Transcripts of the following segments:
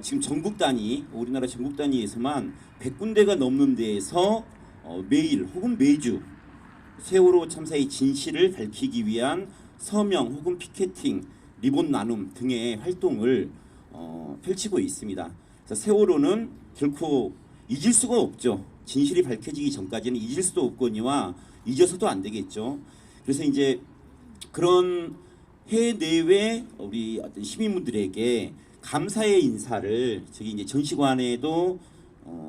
지금 전국 단위, 우리나라 전국 단위에서만 100군데가 넘는 데에서 매일 혹은 매주 세월호 참사의 진실을 밝히기 위한 서명 혹은 피켓팅, 리본 나눔 등의 활동을 펼치고 있습니다. 그래서 세월호는 결코 잊을 수가 없죠. 진실이 밝혀지기 전까지는 잊을 수도 없거니와 잊어서도 안 되겠죠. 그래서 이제 그런 해외 우리 어떤 시민분들에게 감사의 인사를 저기 이제 전시관에도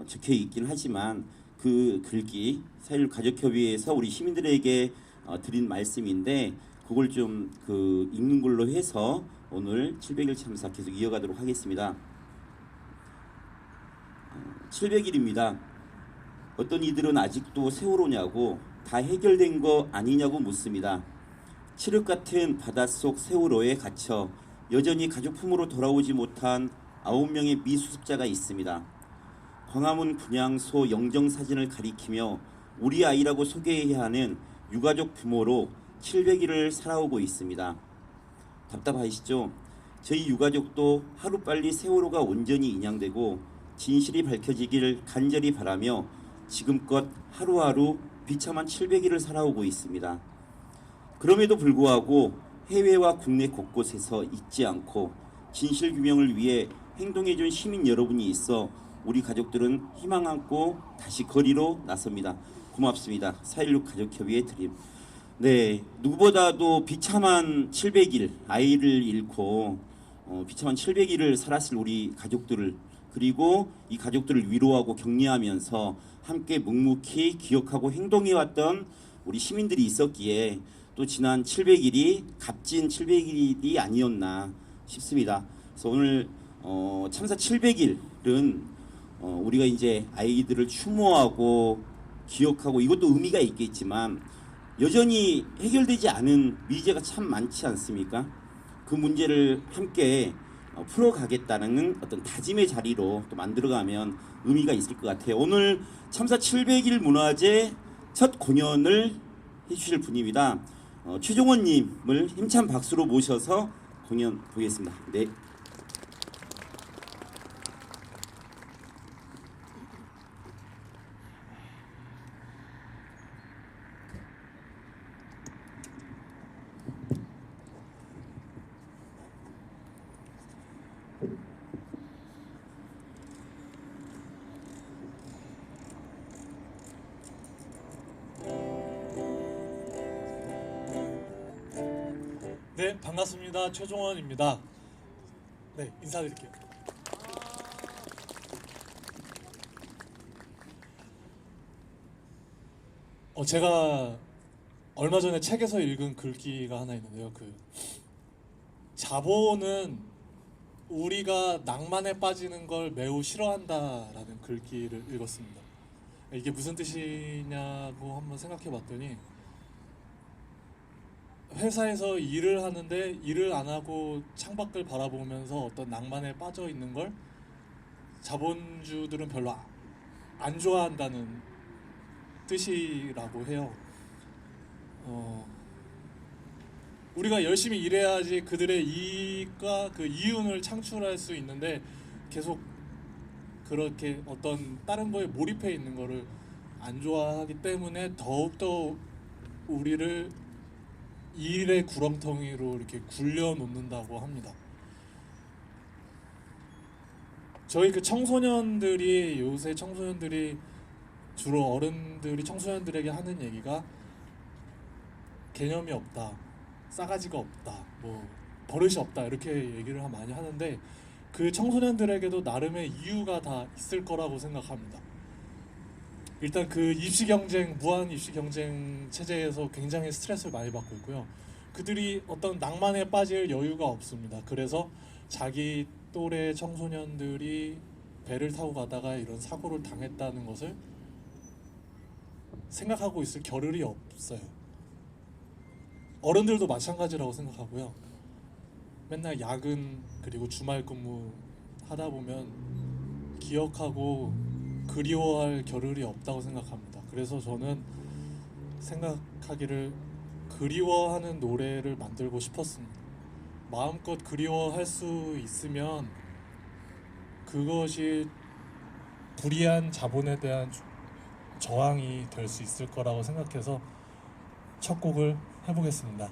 적혀 있긴 하지만 그 글귀 사일 가족협의회에서 우리 시민들에게 드린 말씀인데 그걸 좀 그 읽는 걸로 해서 오늘 700일 참사 계속 이어가도록 하겠습니다. 700일입니다. 어떤 이들은 아직도 세월호냐고 다 해결된 거 아니냐고 묻습니다. 칠흑 같은 바닷속 세월호에 갇혀 여전히 가족 품으로 돌아오지 못한 9명의 미수습자가 있습니다. 광화문 분향소 영정사진을 가리키며 우리 아이라고 소개해야 하는 유가족 부모로 700일을 살아오고 있습니다. 답답하시죠? 저희 유가족도 하루빨리 세월호가 온전히 인양되고 진실이 밝혀지기를 간절히 바라며 지금껏 하루하루 비참한 700일을 살아오고 있습니다. 그럼에도 불구하고 해외와 국내 곳곳에서 잊지 않고 진실 규명을 위해 행동해준 시민 여러분이 있어 우리 가족들은 희망 안고 다시 거리로 나섭니다. 고맙습니다. 4.16 가족협의회 드림. 네, 누구보다도 비참한 700일, 아이를 잃고 비참한 700일을 살았을 우리 가족들을 그리고 이 가족들을 위로하고 격려하면서 함께 묵묵히 기억하고 행동해왔던 우리 시민들이 있었기에 또 지난 700일이 값진 700일이 아니었나 싶습니다. 그래서 오늘 참사 700일은 우리가 이제 아이들을 추모하고 기억하고 이것도 의미가 있겠지만 여전히 해결되지 않은 미제가 참 많지 않습니까? 그 문제를 함께 풀어가겠다는 어떤 다짐의 자리로 또 만들어가면 의미가 있을 것 같아요. 오늘 참사 700일 문화제 첫 공연을 해주실 분입니다. 최종원님을 힘찬 박수로 모셔서 공연 보겠습니다. 네. 네, 반갑습니다. 최종원입니다. 네, 인사드릴게요. 제가 얼마 전에 책에서 읽은 글귀가 하나 있는데요. 자본은 우리가 낭만에 빠지는 걸 매우 싫어한다라는 글귀를 읽었습니다. 이게 무슨 뜻이냐고 한번 생각해 봤더니 회사에서 일을 하는데 일을 안 하고 창밖을 바라보면서 어떤 낭만에 빠져 있는 걸 자본주들은 별로 안 좋아한다는 뜻이라고 해요. 우리가 열심히 일해야지 그들의 이익과 그 이윤을 창출할 수 있는데 계속 그렇게 어떤 다른 거에 몰입해 있는 거를 안 좋아하기 때문에 더욱더 우리를 일의 구렁텅이로 이렇게 굴려 놓는다고 합니다. 저희 그 청소년들이 요새 청소년들이 주로 어른들이 청소년들에게 하는 얘기가 개념이 없다, 싸가지가 없다, 뭐 버릇이 없다 이렇게 얘기를 많이 하는데 그 청소년들에게도 나름의 이유가 다 있을 거라고 생각합니다. 일단 그 입시 경쟁, 무한 입시 경쟁 체제에서 굉장히 스트레스를 많이 받고 있고요. 그들이 어떤 낭만에 빠질 여유가 없습니다. 그래서 자기 또래 청소년들이 배를 타고 가다가 이런 사고를 당했다는 것을 생각하고 있을 겨를이 없어요. 어른들도 마찬가지라고 생각하고요. 맨날 야근 그리고 주말 근무 하다 보면 기억하고 그리워할 겨를이 없다고 생각합니다. 그래서 저는 생각하기를 그리워하는 노래를 만들고 싶었습니다. 마음껏 그리워할 수 있으면 그것이 불이한 자본에 대한 저항이 될 수 있을 거라고 생각해서 첫 곡을 해보겠습니다.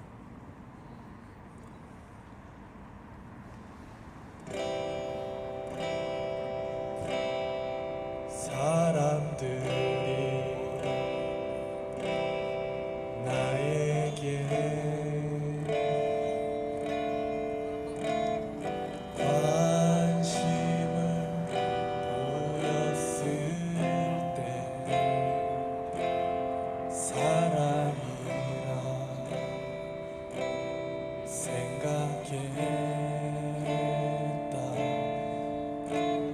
사람들이 나에게 관심을 보였을 때 사랑이라 생각했다.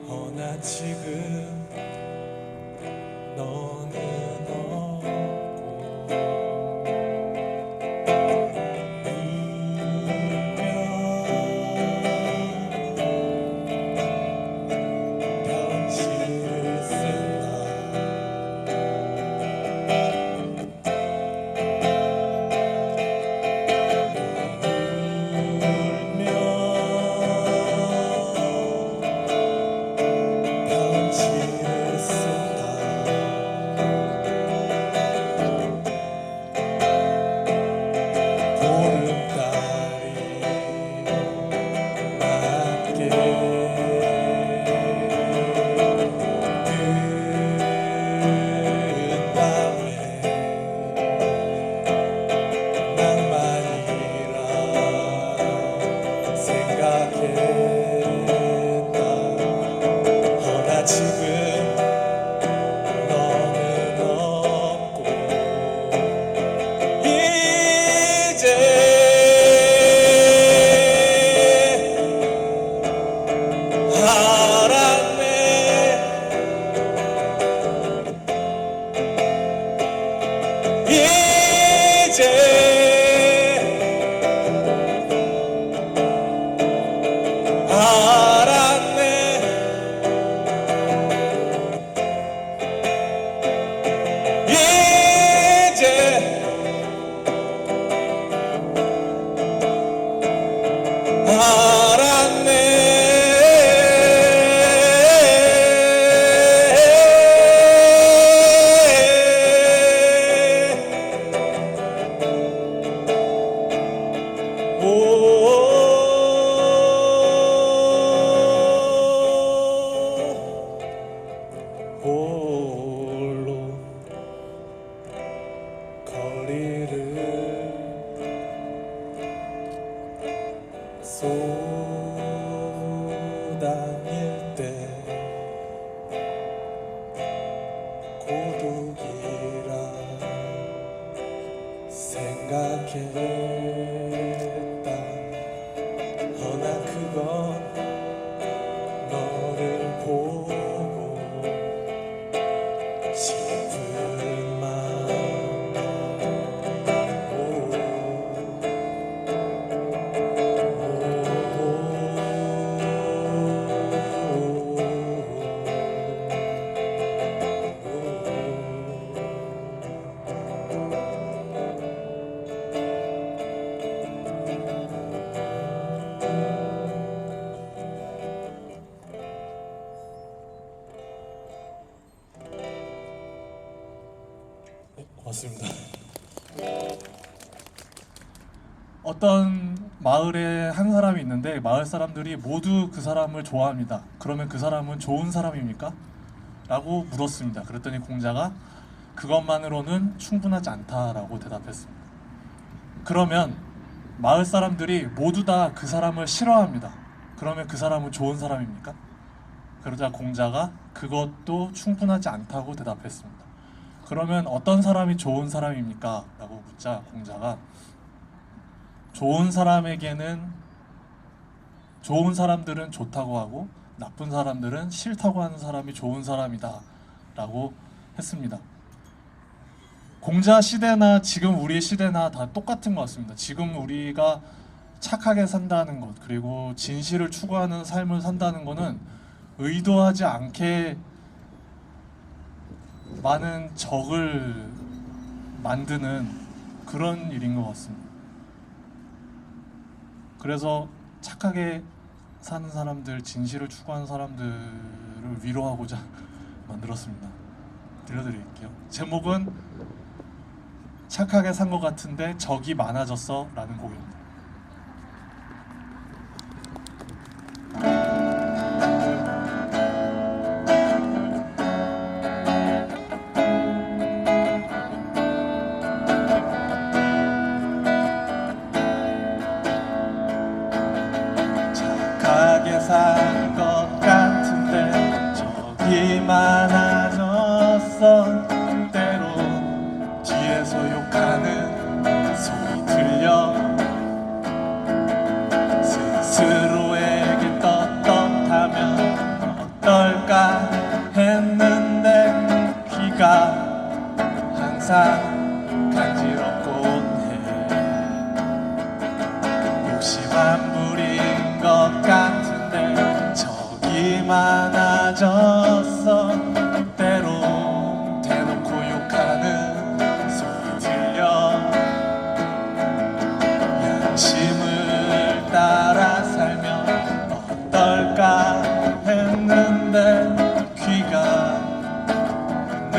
허나 지금 너는 없고 울며 편지를 쓴다. 울며 편지를 쓴다. 보름달이 낮게 늦은 밤에 낭만이라 생각했다. 허나 지금 너는 없고 이제 알았네. 이제 알았네. 이제 알았네. 홀로 거리를 쏘다닐 때 고독이라 생각했다. 허나 그건 너를 보고 싶은 마음. 고맙습니다. 어떤 마을에 한 사람이 있는데 마을 사람들이 모두 그 사람을 좋아합니다. 그러면 그 사람은 좋은 사람입니까? 라고 물었습니다. 그랬더니 공자가 그것만으로는 충분하지 않다라고 대답했습니다. 그러면 마을 사람들이 모두 다 그 사람을 싫어합니다. 그러면 그 사람은 좋은 사람입니까? 그러자 공자가 그것도 충분하지 않다고 대답했습니다. 그러면 어떤 사람이 좋은 사람입니까? 라고 묻자 공자가 좋은 사람들은 좋다고 하고 나쁜 사람들은 싫다고 하는 사람이 좋은 사람이다 라고 했습니다. 공자 시대나 지금 우리 시대나 다 똑같은 것 같습니다. 지금 우리가 착하게 산다는 것, 그리고 진실을 추구하는 삶을 산다는 것은 의도하지 않게 많은 적을 만드는 그런 일인 것 같습니다. 그래서 착하게 사는 사람들, 진실을 추구하는 사람들을 위로하고자 만들었습니다. 들려드릴게요. 제목은 착하게 산 것 같은데 적이 많아졌어 라는 곡입니다. 착하게 산 것 같은데 적이 많아졌어. 때론 뒤에서 욕하는 소리 들려. 스스로에게 떳떳하면 어떨까 했는데 귀가 항상 간지럽곤 해. 욕심 안 부린 것 같은데 적이 많아졌어. 때론 대놓고 욕하는 소리 들려. 양심을 따라 살면 어떨까 했는데 귀가 늘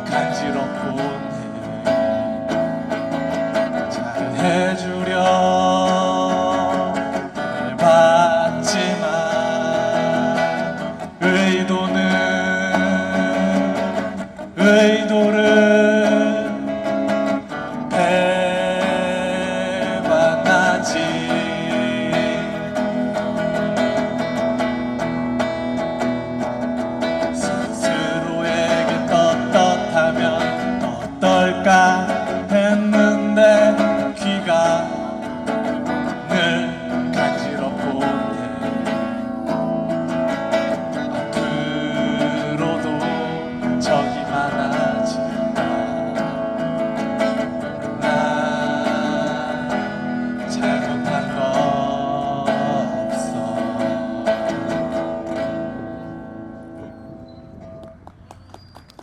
간지럽곤 해. 잘해주려 해봤지만 의도를 배반하지. 스스로에게 떳떳하면 어떨까 했는데 귀가 늘 간지럽곤 해. 앞으로도 적이 많아진다. 난 잘못한 거 없어.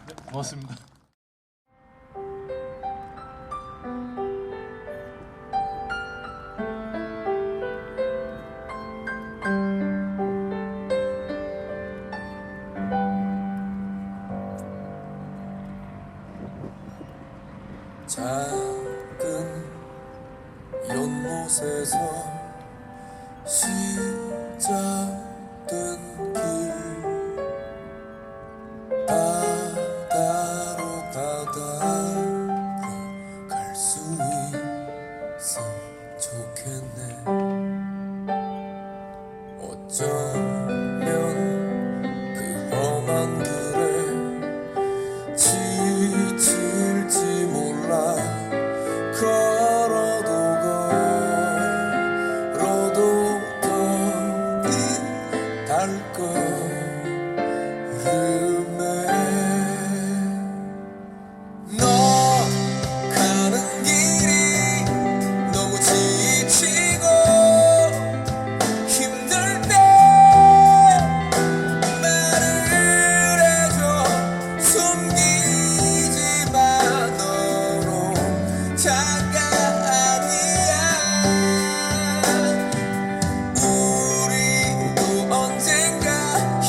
네, 고맙습니다. 작은 연못에서 시작된 길, 바다로 다다를 갈 수 있음 좋겠네. 어쩌면 그 험한 길에 지칠지 몰라. 걸어도 걸어도 더디 발걸음에 너 가는 길이 너무 지치고 힘들 때 말을 해줘. 숨기지 마. 너로 잠깐 아니야. 우리도 언젠가 길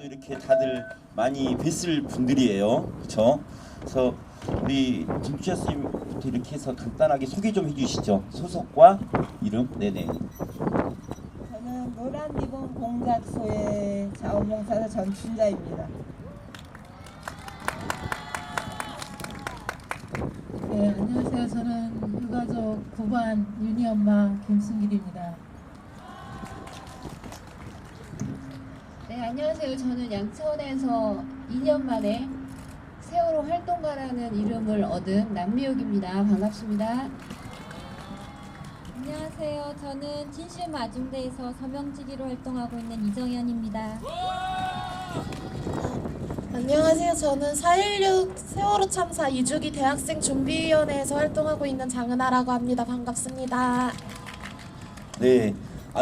이렇게 다들 많이 뵀을 분들이에요. 그렇죠? 그래서 우리 김주아 선생님부터 이렇게 해서 간단하게 소개 좀 해주시죠. 소속과 이름. 네네. 저는 노란 리본 공작소의 자원봉사자 전춘자입니다. 네, 안녕하세요. 저는 유가족 9반 윤희 엄마 김순길입니다. 네, 안녕하세요. 저는 양천에서 2년 만에 세월호 활동가라는 이름을 얻은 남미옥입니다. 반갑습니다. 안녕하세요. 저는 진심 아중대에서 서명지기로 활동하고 있는 이정현입니다. 안녕하세요. 저는 4.16 세월호 참사 2주기 대학생 준비위원회에서 활동하고 있는 장은아라고 합니다. 반갑습니다. 네.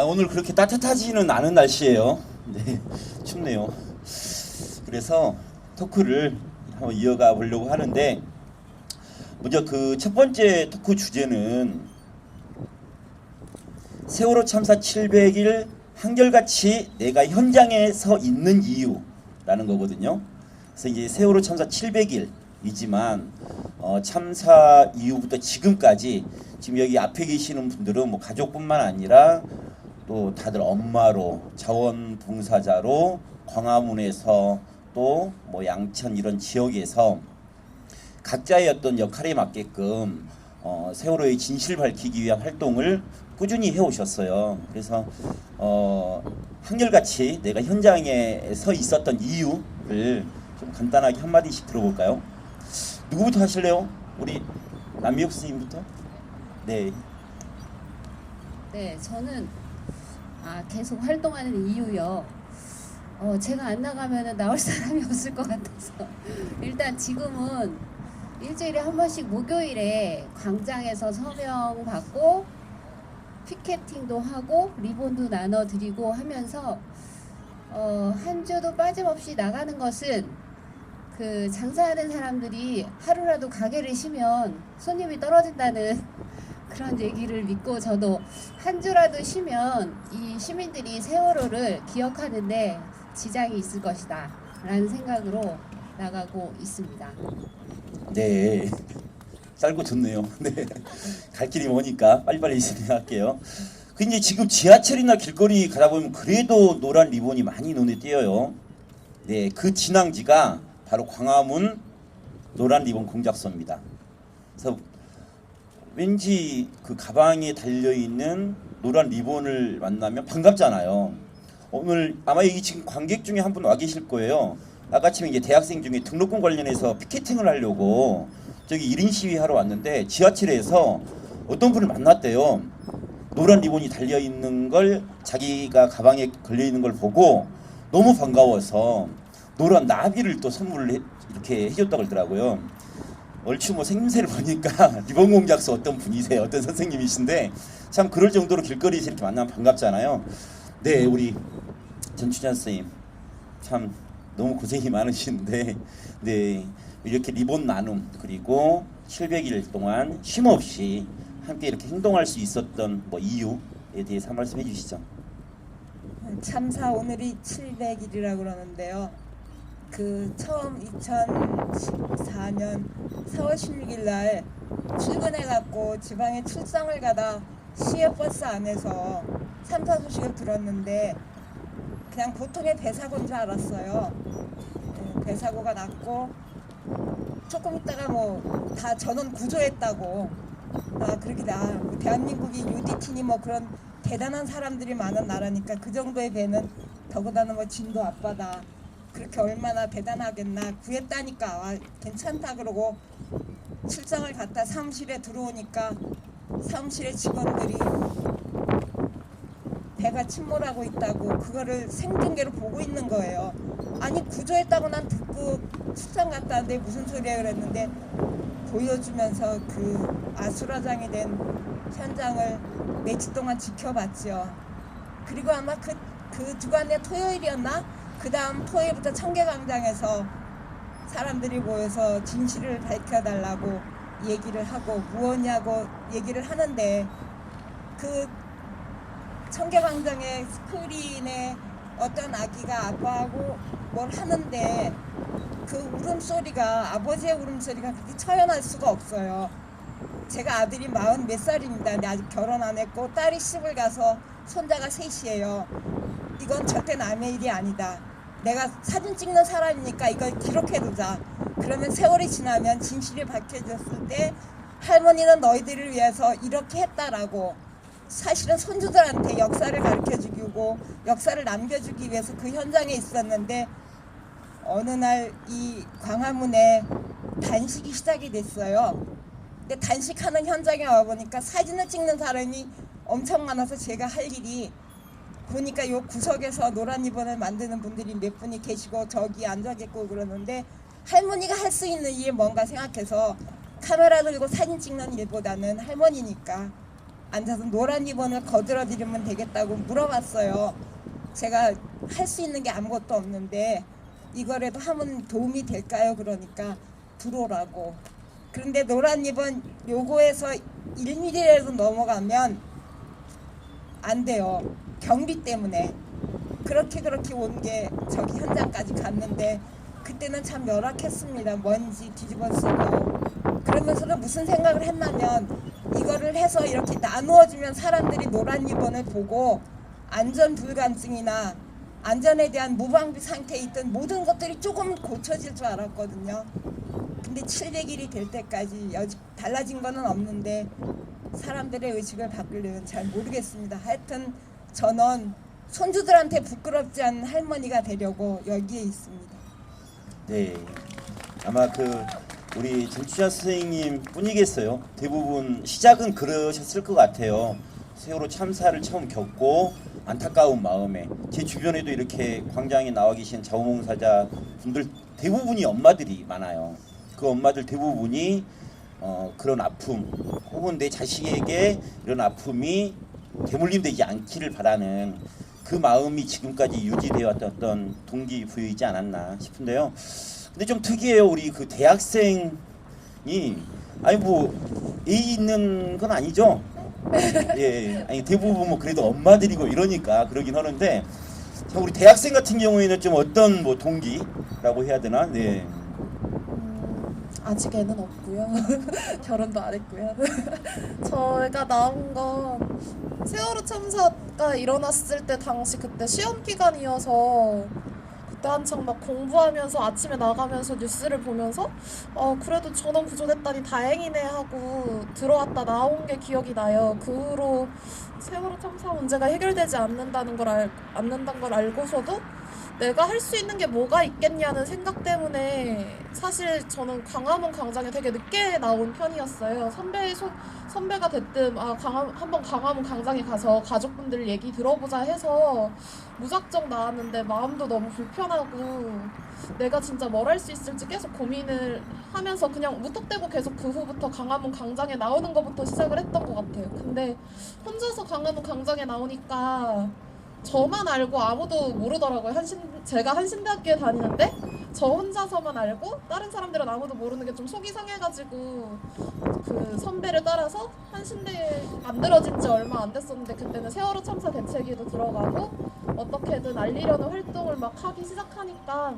오늘 그렇게 따뜻하지는 않은 날씨예요. 네. 춥네요. 그래서 토크를 한번 이어가 보려고 하는데 먼저 그 첫 번째 토크 주제는 세월호 참사 700일 한결같이 내가 현장에 서 있는 이유라는 거거든요. 그래서 이제 세월호 참사 700일이지만 참사 이후부터 지금까지 지금 여기 앞에 계시는 분들은 뭐 가족뿐만 아니라 또 다들 엄마로 자원봉사자로 광화문에서 또 뭐 양천 이런 지역에서 각자의 어떤 역할에 맞게끔 세월호의 진실을 밝히기 위한 활동을 꾸준히 해오셨어요. 그래서 한결같이 내가 현장에 서 있었던 이유를 좀 간단하게 한마디씩 들어볼까요? 누구부터 하실래요? 우리 남미옥 선생님부터? 네. 네, 저는 계속 활동하는 이유요. 제가 안 나가면 나올 사람이 없을 것 같아서 일단 지금은 일주일에 한 번씩 목요일에 광장에서 서명 받고 피켓팅도 하고 리본도 나눠드리고 하면서 한 주도 빠짐없이 나가는 것은 그 장사하는 사람들이 하루라도 가게를 쉬면 손님이 떨어진다는 그런 얘기를 믿고 저도 한 주라도 쉬면 이 시민들이 세월호를 기억하는데 지장이 있을 것이다 라는 생각으로 나가고 있습니다. 네. 짧고 좋네요. 네. 갈 길이 머니까 빨리빨리 진행할게요. 근데 지금 지하철이나 길거리 가다 보면 그래도 노란 리본이 많이 눈에 띄어요. 네, 그 진앙지가 바로 광화문 노란 리본 공작소입니다. 그래서 왠지 그 가방에 달려 있는 노란 리본을 만나면 반갑잖아요. 오늘 아마 여기 지금 관객 중에 한 분 와 계실 거예요. 아까쯤에 이제 대학생 중에 등록금 관련해서 피켓팅을 하려고 저기 1인 시위하러 왔는데 지하철에서 어떤 분을 만났대요. 노란 리본이 달려 있는 걸 자기가 가방에 걸려 있는 걸 보고 너무 반가워서 노란 나비를 또 선물을 이렇게 해줬다고 그러더라고요. 얼추 뭐 생김새를 보니까 리본 공작소 어떤 분이세요? 어떤 선생님이신데 참 그럴 정도로 길거리에서 이렇게 만나면 반갑잖아요. 네, 우리 전춘자 선생님 참 너무 고생이 많으신데 네 이렇게 리본 나눔 그리고 700일 동안 쉼없이 함께 이렇게 행동할 수 있었던 뭐 이유에 대해서 한 말씀 해주시죠. 참사 오늘이 700일이라고 그러는데요. 그 처음 2014년 4월 16일 날 출근해갖고 지방에 출장을 가다 시외버스 안에서 참사 소식을 들었는데 그냥 보통의 배사고인 줄 알았어요. 배사고가 났고 조금 있다가 뭐 다 전원 구조했다고 그렇게 대한민국이 UDT니 뭐 그런 대단한 사람들이 많은 나라니까 그 정도의 배는 더구나 뭐 진도 앞바다 그렇게 얼마나 대단하겠나 구했다니까 괜찮다 그러고 출장을 갔다 사무실에 들어오니까 사무실의 직원들이 배가 침몰하고 있다고 그거를 생중계로 보고 있는 거예요. 아니 구조했다고 난 듣고 출장 갔다 왔는데 무슨 소리야 그랬는데 보여주면서 그 아수라장이 된 현장을 며칠 동안 지켜봤죠. 그리고 아마 그 주간에 토요일이었나? 그 다음 토요일부터 청계광장에서 사람들이 모여서 진실을 밝혀달라고 얘기를 하고 무엇냐고 얘기를 하는데 그 청계광장의 스크린에 어떤 아기가 아빠하고 뭘 하는데 그 울음소리가 아버지의 울음소리가 그렇게 처연할 수가 없어요. 제가 아들이 40 몇 살입니다. 근데 아직 결혼 안 했고 딸이 시집을 가서 손자가 셋이에요. 이건 절대 남의 일이 아니다. 내가 사진 찍는 사람이니까 이걸 기록해두자. 그러면 세월이 지나면 진실이 밝혀졌을 때 할머니는 너희들을 위해서 이렇게 했다라고 사실은 손주들한테 역사를 가르쳐주고 역사를 남겨주기 위해서 그 현장에 있었는데 어느 날 이 광화문에 단식이 시작이 됐어요. 근데 단식하는 현장에 와보니까 사진을 찍는 사람이 엄청 많아서 제가 할 일이 보니까 요 구석에서 노란 리본을 만드는 분들이 몇 분이 계시고 저기 앉아 계시고 그러는데 할머니가 할 수 있는 일이 뭔가 생각해서 카메라 들고 사진 찍는 일보다는 할머니니까 앉아서 노란 리본을 거들어 드리면 되겠다고 물어봤어요. 제가 할 수 있는 게 아무것도 없는데 이거라도 하면 도움이 될까요? 그러니까 들어오라고. 그런데 노란 리본 요거에서 1mm라도 넘어가면 안 돼요. 경비 때문에. 그렇게 온 게 저기 현장까지 갔는데 그때는 참 열악했습니다. 먼지 뒤집어 쓰고. 그러면서도 무슨 생각을 했냐면 이거를 해서 이렇게 나누어주면 사람들이 노란 리본을 보고 안전불감증이나 안전에 대한 무방비 상태에 있던 모든 것들이 조금 고쳐질 줄 알았거든요. 근데 700일이 될 때까지 달라진 거는 없는데 사람들의 의식을 바꾸려면 잘 모르겠습니다. 하여튼 저는 손주들한테 부끄럽지 않은 할머니가 되려고 여기에 있습니다. 네, 아마 우리 정치자 선생님 뿐이겠어요. 대부분 시작은 그러셨을 것 같아요. 세월호 참사를 처음 겪고 안타까운 마음에 제 주변에도 이렇게 광장에 나와 계신 자원봉사자 분들 대부분이 엄마들이 많아요. 그 엄마들 대부분이 그런 아픔 혹은 내 자식에게 이런 아픔이 대물림되지 않기를 바라는 그 마음이 지금까지 유지되어 왔던 어떤 동기부여이지 않았나 싶은데요. 근데 좀 특이해요. 우리 그 대학생이 아니 뭐 예의 있는 건 아니죠. 예, 아니 대부분 뭐 그래도 엄마들이고 이러니까 그러긴 하는데 자, 우리 대학생 같은 경우에는 좀 어떤 뭐 동기라고 해야 되나? 네. 아직 애는 없고요. 결혼도 안 했고요. 저희가 나온 건 세월호 참사가 일어났을 때 당시 그때 시험 기간이어서 그때 한창 막 공부하면서 아침에 나가면서 뉴스를 보면서 그래도 전원 구조됐다니 다행이네 하고 들어왔다 나온 게 기억이 나요. 그 후로 세월호 참사 문제가 해결되지 않는다는 걸 알고서도 내가 할 수 있는 게 뭐가 있겠냐는 생각 때문에 사실 저는 광화문 광장에 되게 늦게 나온 편이었어요. 선배가 됐든 한번 광화문 광장에 가서 가족분들 얘기 들어보자 해서 무작정 나왔는데 마음도 너무 불편하고 내가 진짜 뭘 할 수 있을지 계속 고민을 하면서 그냥 무턱대고 계속 그 후부터 광화문 광장에 나오는 것부터 시작을 했던 것 같아요. 근데 혼자서 광화문 광장에 나오니까 저만 알고 아무도 모르더라고요. 제가 한신대학교에 다니는데 저 혼자서만 알고 다른 사람들은 아무도 모르는 게 좀 속이 상해가지고 그 선배를 따라서 한신대에 만들어진 지 얼마 안 됐었는데 그때는 세월호 참사 대책위도 들어가고 어떻게든 알리려는 활동을 막 하기 시작하니까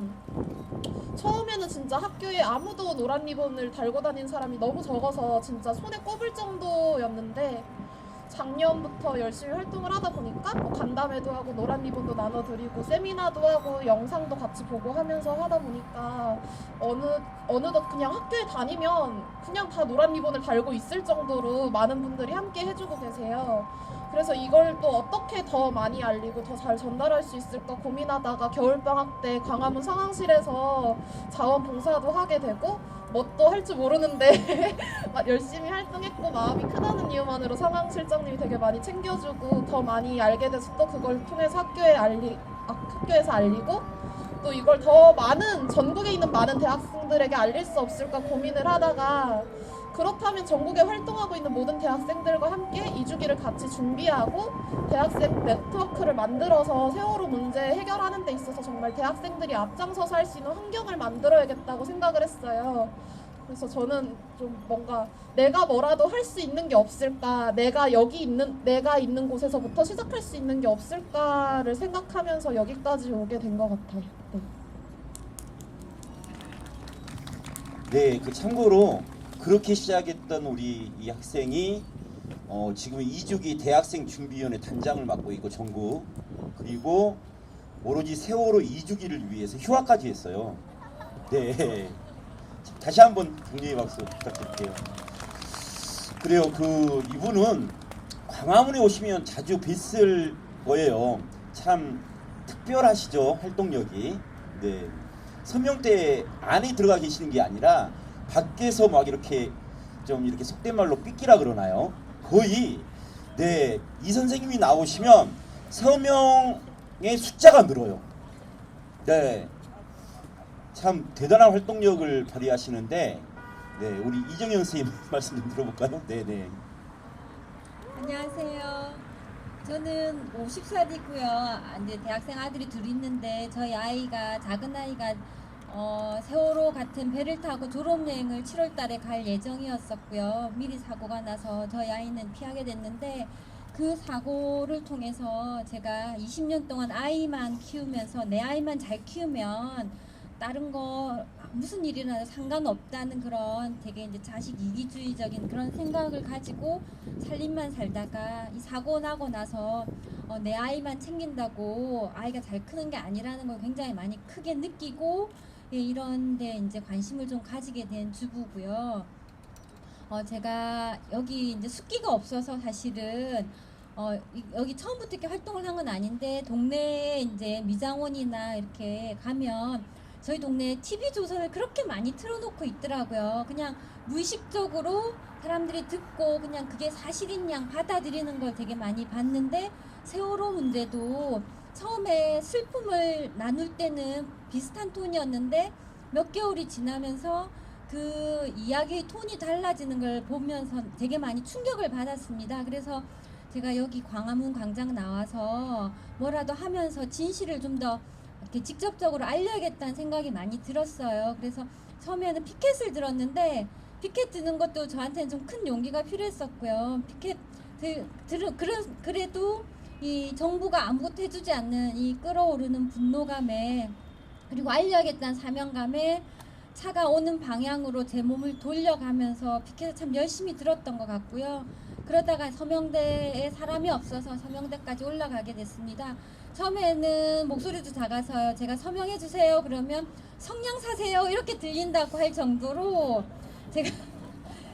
처음에는 진짜 학교에 아무도 노란 리본을 달고 다니는 사람이 너무 적어서 진짜 손에 꼽을 정도였는데 작년부터 열심히 활동을 하다 보니까 뭐 간담회도 하고 노란 리본도 나눠드리고 세미나도 하고 영상도 같이 보고 하면서 하다 보니까 어느덧 그냥 학교에 다니면 그냥 다 노란 리본을 달고 있을 정도로 많은 분들이 함께 해주고 계세요. 그래서 이걸 또 어떻게 더 많이 알리고 더 잘 전달할 수 있을까 고민하다가 겨울방학 때 광화문 상황실에서 자원봉사도 하게 되고 뭣도 할 줄 모르는데 열심히 활동했고 마음이 크다는 이유만으로 상황실장님이 되게 많이 챙겨주고 더 많이 알게 돼서 또 그걸 통해서 학교에서 알리고 또 이걸 더 많은 전국에 있는 많은 대학생들에게 알릴 수 없을까 고민을 하다가 그렇다면 전국에 활동하고 있는 모든 대학생들과 함께 2주기를 같이 준비하고 대학생 네트워크를 만들어서 세월호 문제 해결하는 데 있어서 정말 대학생들이 앞장서서 할 수 있는 환경을 만들어야겠다고 생각을 했어요. 그래서 저는 좀 뭔가 내가 뭐라도 할 수 있는 게 없을까, 내가 있는 곳에서부터 시작할 수 있는 게 없을까를 생각하면서 여기까지 오게 된 것 같아요. 네. 네, 그 참고로 그렇게 시작했던 우리 이 학생이 지금 2주기 대학생 준비위원회 단장을 맡고 있고 전국, 그리고 오로지 세월호 2주기를 위해서 휴학까지 했어요. 네, 다시 한번 격려의 박수 부탁드릴게요. 그래요, 그 이분은 광화문에 오시면 자주 뵀을 거예요. 참 특별하시죠, 활동력이. 네, 서명대 안에 들어가 계시는 게 아니라 밖에서 막 이렇게 좀 이렇게 속된 말로 삐끼라 그러나요? 거의 네, 이 선생님이 나오시면 서명의 숫자가 늘어요. 네, 참 대단한 활동력을 발휘하시는데, 네, 우리 이정현 선생님 말씀 좀 들어볼까요? 네, 네. 안녕하세요. 저는 50살이고요. 이제 대학생 아들이 둘 있는데 저희 아이가 작은 아이가 세월호 같은 배를 타고 졸업여행을 7월달에 갈 예정이었었고요. 미리 사고가 나서 저희 아이는 피하게 됐는데 그 사고를 통해서 제가 20년 동안 아이만 키우면서 내 아이만 잘 키우면 다른 거 무슨 일이나 상관없다는 그런 되게 이제 자식 이기주의적인 그런 생각을 가지고 살림만 살다가 이 사고 나고 나서 내 아이만 챙긴다고 아이가 잘 크는 게 아니라는 걸 굉장히 많이 크게 느끼고, 예, 이런 데 이제 관심을 좀 가지게 된 주부고요. 제가 여기 이제 숫기가 없어서 사실은 여기 처음부터 이렇게 활동을 한 건 아닌데 동네에 이제 미장원이나 이렇게 가면 저희 동네에 TV조선을 그렇게 많이 틀어놓고 있더라고요. 그냥 무의식적으로 사람들이 듣고 그냥 그게 사실인 양 받아들이는 걸 되게 많이 봤는데, 세월호 문제도 처음에 슬픔을 나눌 때는 비슷한 톤이었는데 몇 개월이 지나면서 그 이야기의 톤이 달라지는 걸 보면서 되게 많이 충격을 받았습니다. 그래서 제가 여기 광화문 광장 나와서 뭐라도 하면서 진실을 좀 더 이렇게 직접적으로 알려야겠다는 생각이 많이 들었어요. 그래서 처음에는 피켓을 들었는데 피켓 드는 것도 저한테는 좀 큰 용기가 필요했었고요. 피켓 그래도 이 정부가 아무것도 해주지 않는 이 끓어오르는 분노감에, 그리고 알려야겠다는 사명감에 차가 오는 방향으로 제 몸을 돌려가면서 피켓을 참 열심히 들었던 것 같고요. 그러다가 서명대에 사람이 없어서 서명대까지 올라가게 됐습니다. 처음에는 목소리도 작아서요. 제가 서명해 주세요 그러면 성냥 사세요 이렇게 들린다고 할 정도로 제가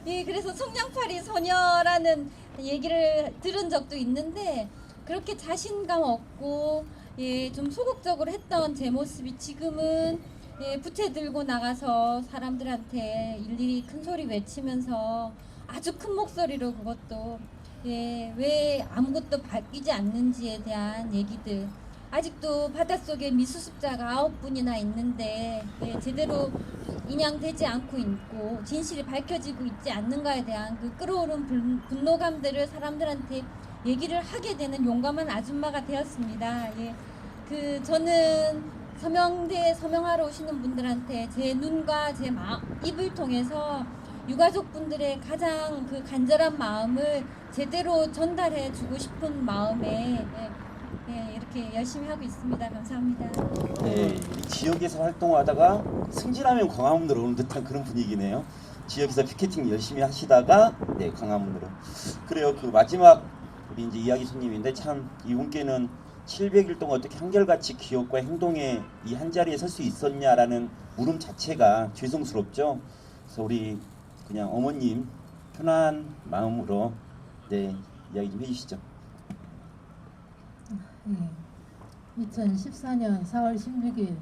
그래서 성냥팔이 소녀라는 얘기를 들은 적도 있는데, 그렇게 자신감 없고 좀 소극적으로 했던 제 모습이 지금은 부채 들고 나가서 사람들한테 일일이 큰 소리 외치면서 아주 큰 목소리로 그것도 왜 아무것도 바뀌지 않는지에 대한 얘기들, 아직도 바닷속에 미수습자가 9분이나 있는데 제대로 인양되지 않고 있고 진실이 밝혀지고 있지 않는가에 대한 그 끓어오른 분노감들을 사람들한테 얘기를 하게 되는 용감한 아줌마가 되었습니다. 저는 서명대에 서명하러 오시는 분들한테 제 눈과 제 입을 통해서 유가족분들의 가장 그 간절한 마음을 제대로 전달해 주고 싶은 마음에 이렇게 열심히 하고 있습니다. 감사합니다. 네, 이 지역에서 활동하다가 승진하면 광화문으로 오는 듯한 그런 분위기네요. 지역에서 피켓팅 열심히 하시다가 네, 광화문으로. 그래요. 그 마지막 우리 이제 이야기 손님인데 참 이분께는 700일 동안 어떻게 한결같이 기억과 행동에 이 한 자리에 설 수 있었냐라는 물음 자체가 죄송스럽죠. 그래서 우리 그냥 어머님 편한 마음으로 네, 이야기 좀 해주시죠. 2014년 4월 16일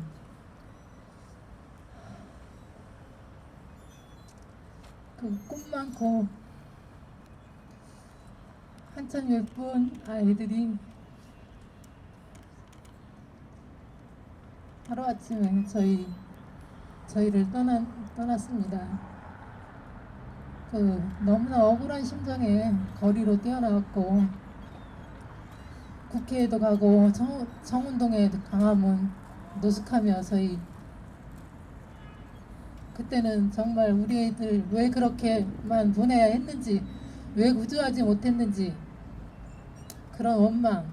그 꿈 많고 한참 예쁜 아이들이 하루아침에 저희를 떠났습니다. 그 너무나 억울한 심정에 거리로 뛰어나왔고 국회에도 가고 청운동에 광화문 노숙하며 저희 그때는 정말 우리 애들 왜 그렇게만 보내야 했는지, 왜 구조하지 못했는지 그런 원망,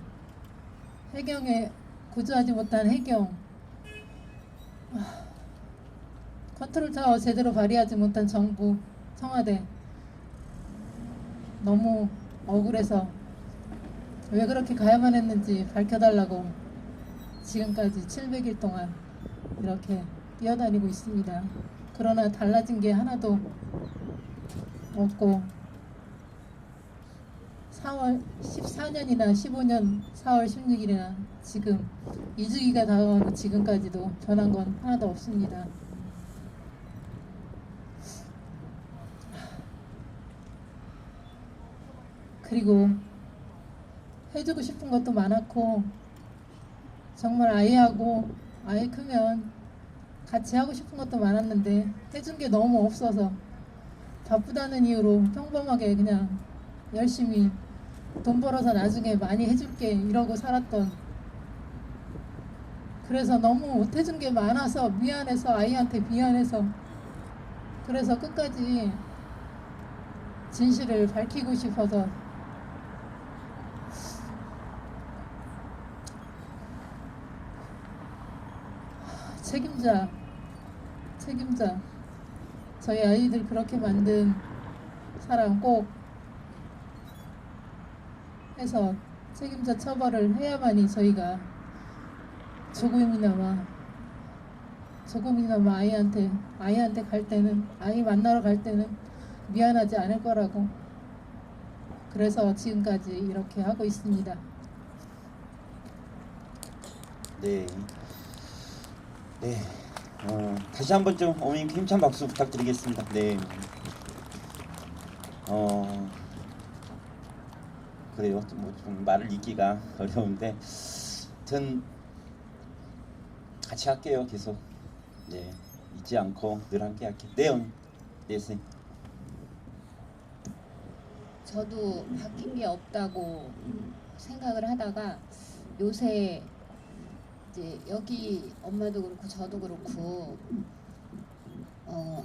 해경에 구조하지 못한 해경, 컨트롤 타워 제대로 발휘하지 못한 정부, 청와대 너무 억울해서 왜 그렇게 가야만 했는지 밝혀달라고 지금까지 700일 동안 이렇게 뛰어다니고 있습니다. 그러나 달라진 게 하나도 없고 4월 14년이나 15년 4월 16일이나 지금 2주기가 다가오는 지금까지도 변한 건 하나도 없습니다. 그리고 해주고 싶은 것도 많았고 정말 아이하고 아이 크면 같이 하고 싶은 것도 많았는데 해준 게 너무 없어서 바쁘다는 이유로 평범하게 그냥 열심히 돈 벌어서 나중에 많이 해줄게 이러고 살았던, 그래서 너무 못 해준 게 많아서 미안해서 아이한테 미안해서 그래서 끝까지 진실을 밝히고 싶어서 책임자 저희 아이들 그렇게 만든 사람 꼭 해서 책임자 처벌을 해야만이 저희가 조금이나마 아이한테 갈 때는, 아이 만나러 갈 때는 미안하지 않을 거라고, 그래서 지금까지 이렇게 하고 있습니다. 네. 네. 다시 한번 좀 어머님 힘찬 박수 부탁드리겠습니다. 네. 그래요. 좀 말을 잇기가 어려운데, 전 같이 할게요. 계속. 네. 잊지 않고 늘 함께 할게요. 네, 선생님. 저도 바뀐 게 없다고 생각을 하다가 요새 이제 여기 엄마도 그렇고 저도 그렇고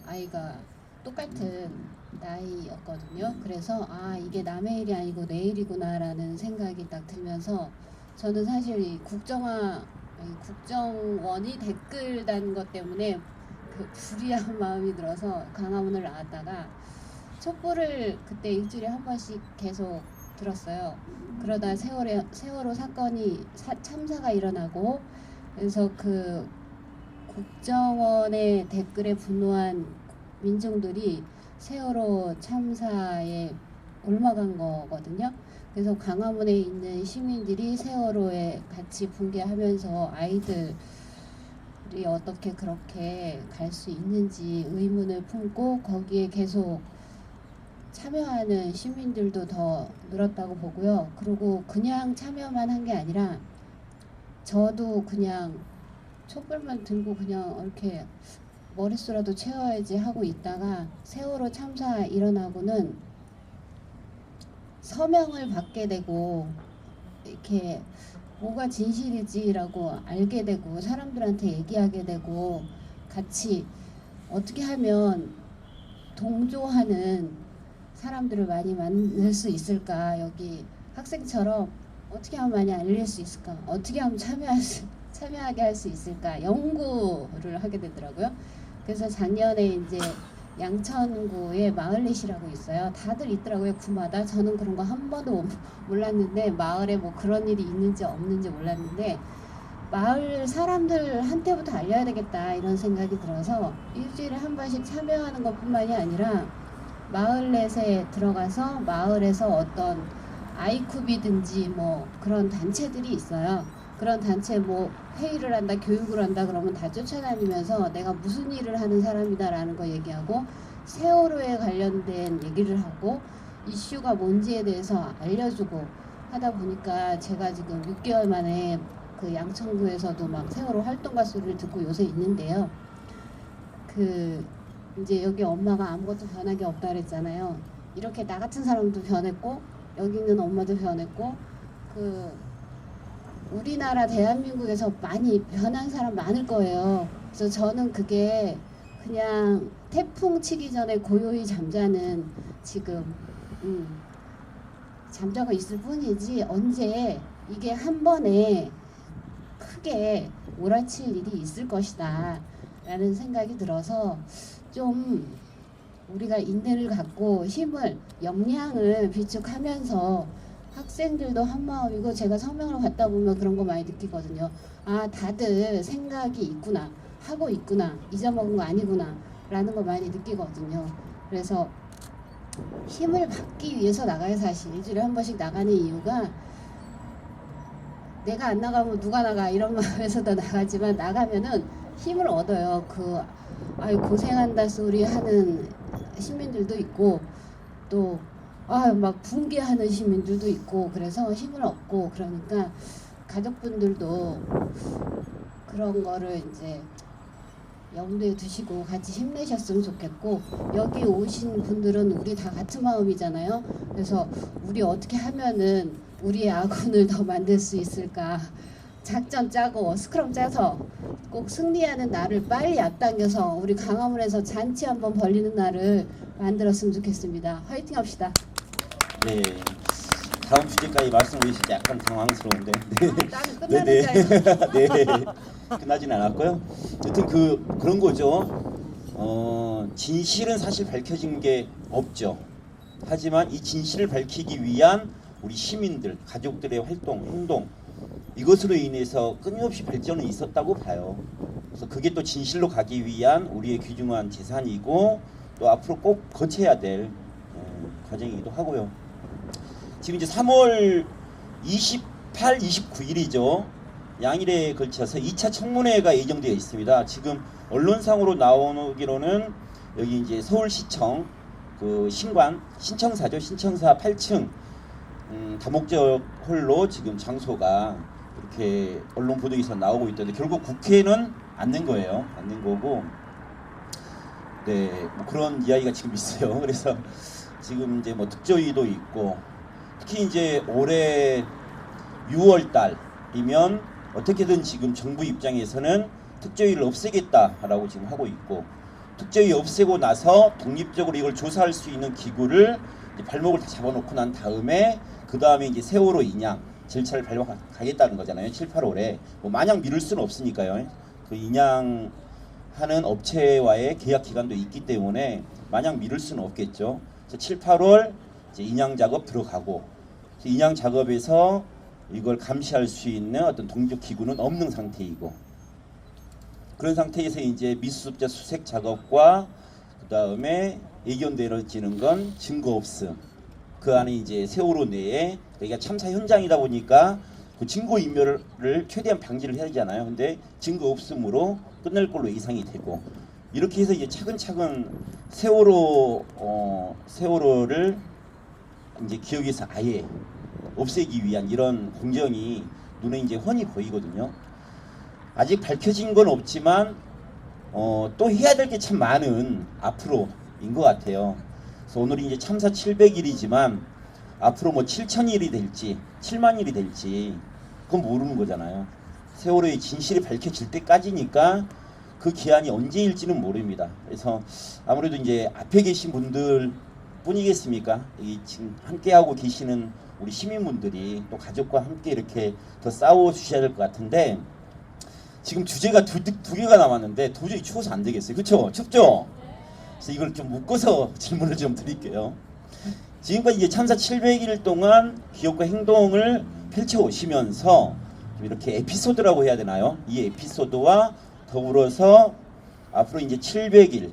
아이가 똑같은 나이였거든요. 그래서 아 이게 남의 일이 아니고 내 일이구나라는 생각이 딱 들면서 저는 사실 이 국정원이 댓글 단 것 때문에 그 불이한 마음이 들어서 광화문을 나왔다가 촛불을 그때 일주일에 한 번씩 계속 들었어요. 그러다 세월호 사건이 참사가 일어나고, 그래서 그 국정원의 댓글에 분노한 민중들이 세월호 참사에 옮아간 거거든요. 그래서 광화문에 있는 시민들이 세월호에 같이 붕괴하면서 아이들이 어떻게 그렇게 갈 수 있는지 의문을 품고 거기에 계속 참여하는 시민들도 더 늘었다고 보고요. 그리고 그냥 참여만 한 게 아니라 저도 그냥 촛불만 들고 그냥 이렇게 머릿수라도 채워야지 하고 있다가 세월호 참사 일어나고는 서명을 받게 되고 이렇게 뭐가 진실이지라고 알게 되고 사람들한테 얘기하게 되고 같이 어떻게 하면 동조하는 사람들을 많이 만날 수 있을까, 여기 학생처럼 어떻게 하면 많이 알릴 수 있을까, 어떻게 하면 참여하게 할 수 있을까 연구를 하게 되더라고요. 그래서 작년에 이제 양천구에 마을넷이라고 있어요. 다들 있더라고요, 구마다. 저는 그런 거 한 번도 몰랐는데, 마을에 뭐 그런 일이 있는지 없는지 몰랐는데 마을 사람들한테부터 알려야 되겠다 이런 생각이 들어서 일주일에 한 번씩 참여하는 것뿐만이 아니라 마을넷에 들어가서 마을에서 어떤 아이쿠비든지 뭐 그런 단체들이 있어요. 그런 단체 뭐 회의를 한다, 교육을 한다 그러면 다 쫓아다니면서 내가 무슨 일을 하는 사람이다라는 거 얘기하고 세월호에 관련된 얘기를 하고 이슈가 뭔지에 대해서 알려주고 하다 보니까 제가 지금 6개월 만에 그 양천구에서도 막 세월호 활동 가수를 듣고 요새 있는데요. 그 이제 여기 엄마가 아무것도 변한 게 없다 그랬잖아요. 이렇게 나 같은 사람도 변했고 여기 있는 엄마도 변했고 그 우리나라 대한민국에서 많이 변한 사람 많을 거예요. 그래서 저는 그게 그냥 태풍 치기 전에 고요히 잠자는 지금 잠자고 있을 뿐이지 언제 이게 한 번에 크게 몰아칠 일이 있을 것이다. 라는 생각이 들어서 좀 우리가 인내를 갖고 힘을 역량을 비축하면서 학생들도 한마음이고 제가 성명을 갖다 보면 그런 거 많이 느끼거든요. 아 다들 생각이 있구나 하고 있구나 잊어먹은 거 아니구나 라는 거 많이 느끼거든요. 그래서 힘을 받기 위해서 나가요. 사실 일주일에 한 번씩 나가는 이유가 내가 안 나가면 누가 나가 이런 마음에서도 나가지만 나가면은 힘을 얻어요. 그 아유 고생한다 소리 하는 시민들도 있고 또 아유 막 붕괴하는 시민들도 있고 그래서 힘을 얻고 그러니까 가족분들도 그런 거를 이제 염두에 두시고 같이 힘내셨으면 좋겠고 여기 오신 분들은 우리 다 같은 마음이잖아요. 그래서 우리 어떻게 하면은 우리의 아군을 더 만들 수 있을까 작전 짜고 스크럼 짜서 꼭 승리하는 날을 빨리 앞당겨서 우리 강화문에서 잔치 한번 벌리는 날을 만들었으면 좋겠습니다. 화이팅 합시다. 네. 다음 주제까지 말씀해 주시지 약간 당황스러운데. 네. 나는 끝나는 줄 알고. 네. 끝나진 않았고요. 여튼 그런 거죠. 진실은 사실 밝혀진 게 없죠. 하지만 이 진실을 밝히기 위한 우리 시민들, 가족들의 활동, 행동 이것으로 인해서 끊임없이 발전은 있었다고 봐요. 그래서 그게 또 진실로 가기 위한 우리의 귀중한 재산이고 또 앞으로 꼭 거쳐야 될 과정이기도 하고요. 지금 이제 3월 28, 29일이죠. 양일에 걸쳐서 2차 청문회가 예정되어 있습니다. 지금 언론상으로 나오기로는 여기 이제 서울시청 그 신청사죠. 신청사 8층 다목적 홀로 지금 장소가 이렇게 언론 보도에서 나오고 있던데 결국 국회는 안 낸 거예요. 안 낸 거고 네, 뭐 그런 이야기가 지금 있어요. 그래서 지금 이제 뭐 특조위도 있고 특히 이제 올해 6월 달이면 어떻게든 지금 정부 입장에서는 특조위를 없애겠다라고 지금 하고 있고 특조위 없애고 나서 독립적으로 이걸 조사할 수 있는 기구를 이제 발목을 다 잡아놓고 난 다음에 그 다음에 이제 세월호 인양 절차를 밟아가겠다는 거잖아요. 7, 8월에 뭐 마냥 미룰 수는 없으니까요. 그 인양하는 업체와의 계약 기간도 있기 때문에 마냥 미룰 수는 없겠죠. 그래서 7, 8월 이제 인양 작업 들어가고 인양 작업에서 이걸 감시할 수 있는 어떤 독립적 기구는 없는 상태이고 그런 상태에서 이제 미수습자 수색 작업과 그 다음에 의견 내려지는 건 증거 없음. 그 안에 이제 세월호 내에 여기가 참사 현장이다 보니까 그 증거 인멸을 최대한 방지를 해야 되잖아요. 근데 증거 없음으로 끝낼 걸로 예상이 되고 이렇게 해서 이제 차근차근 세월호를 이제 기억에서 아예 없애기 위한 이런 공정이 눈에 이제 훤히 보이거든요. 아직 밝혀진 건 없지만 또 해야 될 게 참 많은 앞으로인 것 같아요. 그래서 오늘이 이제 참사 700일이지만 앞으로 뭐 7,000일이 될지 7만 일이 될지 그건 모르는 거잖아요. 세월호의 진실이 밝혀질 때까지니까 그 기한이 언제일지는 모릅니다. 그래서 아무래도 이제 앞에 계신 분들 뿐이겠습니까? 이 지금 함께하고 계시는 우리 시민분들이 또 가족과 함께 이렇게 더 싸워 주셔야 될 것 같은데 지금 주제가 두 개가 남았는데 도저히 추워서 안 되겠어요. 그렇죠? 춥죠? 그래서 이걸 좀 묶어서 질문을 좀 드릴게요. 지금까지 이제 참사 700일 동안 기억과 행동을 펼쳐 오시면서 좀 이렇게 에피소드라고 해야 되나요? 이 에피소드와 더불어서 앞으로 이제 700일